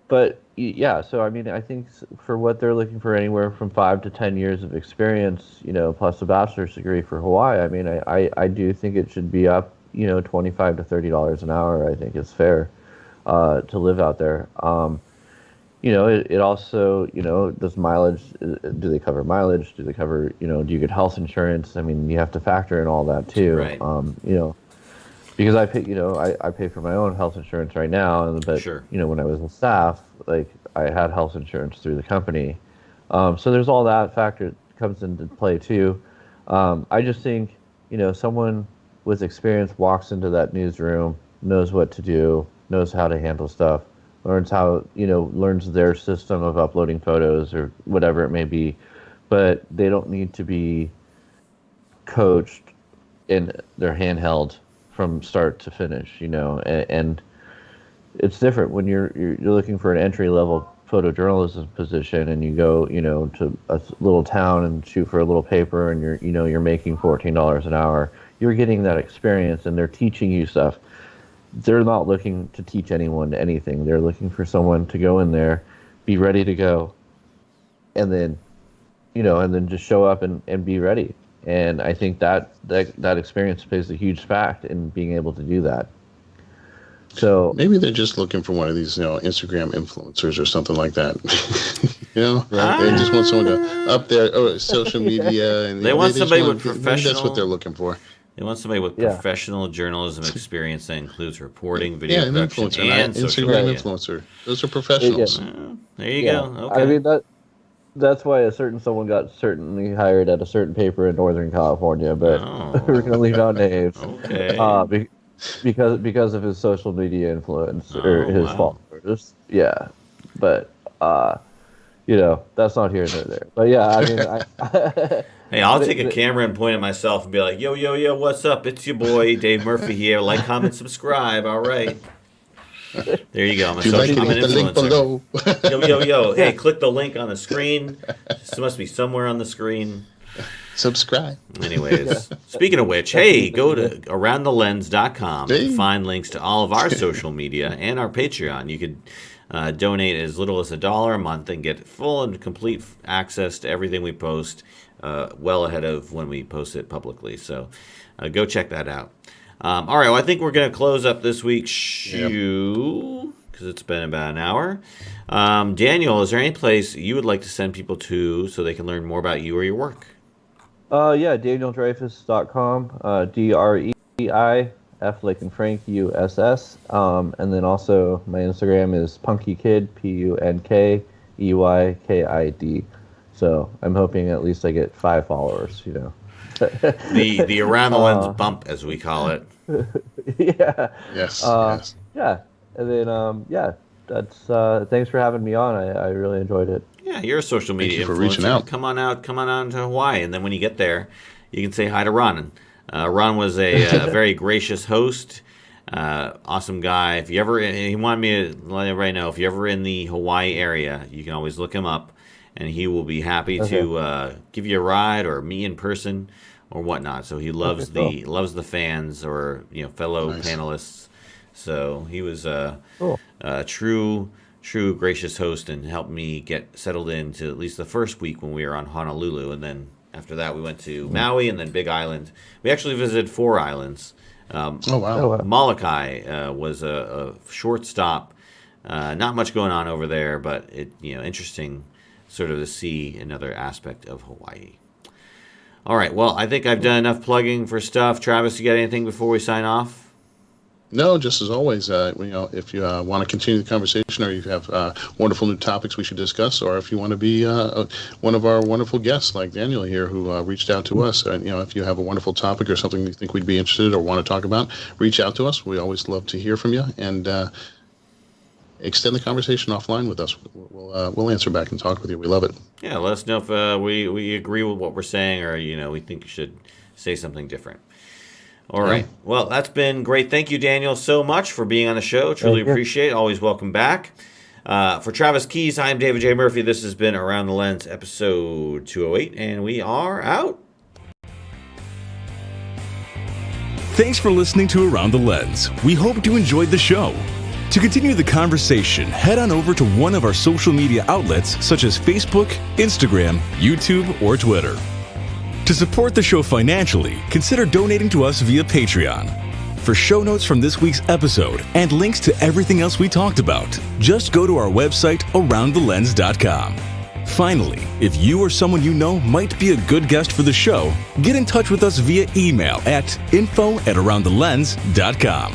but yeah, so I mean, I think for what they're looking for, anywhere from 5 to 10 years of experience, plus a bachelor's degree for Hawaii. I mean, I do think it should be up, $25 to $30 an hour. I think is fair to live out there. It also, does mileage, do they cover mileage? Do they cover, do you get health insurance? I mean, you have to factor in all that too. Right. Because I pay, I pay for my own health insurance right now, but, Sure. When I was a staff, like I had health insurance through the company. So there's all that factor comes into play too. I just think, someone with experience walks into that newsroom, knows what to do, knows how to handle stuff, learns their system of uploading photos or whatever it may be, but they don't need to be coached in their handheld from start to finish, and it's different when you're looking for an entry level photojournalism position and you go, to a little town and shoot for a little paper and you're making $14 an hour. You're getting that experience and they're teaching you stuff. They're not looking to teach anyone anything. They're looking for someone to go in there, be ready to go, and then, and then just show up and be ready. And I think that experience plays a huge fact in being able to do that. So maybe they're just looking for one of these, Instagram influencers or something like that. Right. They just want someone to up their social media, and They want somebody with maybe professional. that's what they're looking for. They want somebody with Yeah. professional journalism experience that includes reporting, video Yeah, an production, influencer, and not social Instagram media. influencer. Those are professionals. Well, there you Yeah. go. Okay. I mean that's why a certain someone got certainly hired at a certain paper in Northern California, but Oh. we're gonna leave out names. Okay. Because of his social media influence or Oh, his wow. followers. Yeah. But that's not here nor there. But yeah, I mean Hey, I'll take a camera and point at myself and be like, yo, what's up? It's your boy, Dave Murphy here. Like, comment, subscribe. All right. There you go. If you'd like to I'm get an the link influencer. below. Yo. Hey, click the link on the screen. This must be somewhere on the screen. Subscribe. Anyways, speaking of which, hey, go to aroundthelens.com Hey. and find links to all of our social media and our Patreon. You could donate as little as $1 a month and get full and complete access to everything we post well ahead of when we post it publicly. So go check that out. All right, well, I think we're going to close up this week's show because it's been about an hour. Daniel, is there any place you would like to send people to so they can learn more about you or your work? Yeah, DanielDreifuss.com, DREIF like in Frank USS, and then also my Instagram is PunkyKid, PUNKEYKID. So I'm hoping at least I get 5 followers. The around the lens bump, as we call it. Yeah. Yes. Yes. Yeah, and then that's thanks for having me on. I really enjoyed it. Yeah, you're a social media Thank you for influencer. reaching out. Come on out to Hawaii, and then when you get there, you can say hi to Ron. Ron was a very gracious host, awesome guy. If you ever, he wanted me to let everybody know, if you're ever in the Hawaii area, you can always look him up, and he will be happy to give you a ride or meet in person or whatnot. So he loves loves the fans or fellow panelists. So he was a true gracious host and helped me get settled into at least the first week when we were on Honolulu, and then after that we went to Maui and then Big Island. We actually visited 4 islands. Oh wow. Molokai was a short stop. Not much going on over there, but it interesting sort of to see another aspect of Hawaii. All right, well, I think I've done enough plugging for stuff. Travis, you got anything before we sign off? No, just as always, if you want to continue the conversation, or you have wonderful new topics we should discuss, or if you want to be one of our wonderful guests like Daniel here, who reached out to us, if you have a wonderful topic or something you think we'd be interested or want to talk about, reach out to us. We always love to hear from you, and extend the conversation offline with us. We'll answer back and talk with you. We love it. Yeah, let us know if we agree with what we're saying, or we think you should say something different. All right. Well, that's been great. Thank you, Daniel, so much for being on the show. Truly appreciate it. Always welcome back. For Travis Keys, I'm David J. Murphy. This has been Around the Lens, episode 208, and we are out. Thanks for listening to Around the Lens. We hope you enjoyed the show. To continue the conversation, head on over to one of our social media outlets such as Facebook, Instagram, YouTube, or Twitter. To support the show financially, consider donating to us via Patreon. For show notes from this week's episode and links to everything else we talked about, just go to our website, aroundthelens.com. Finally, if you or someone you know might be a good guest for the show, get in touch with us via email at info@aroundthelens.com.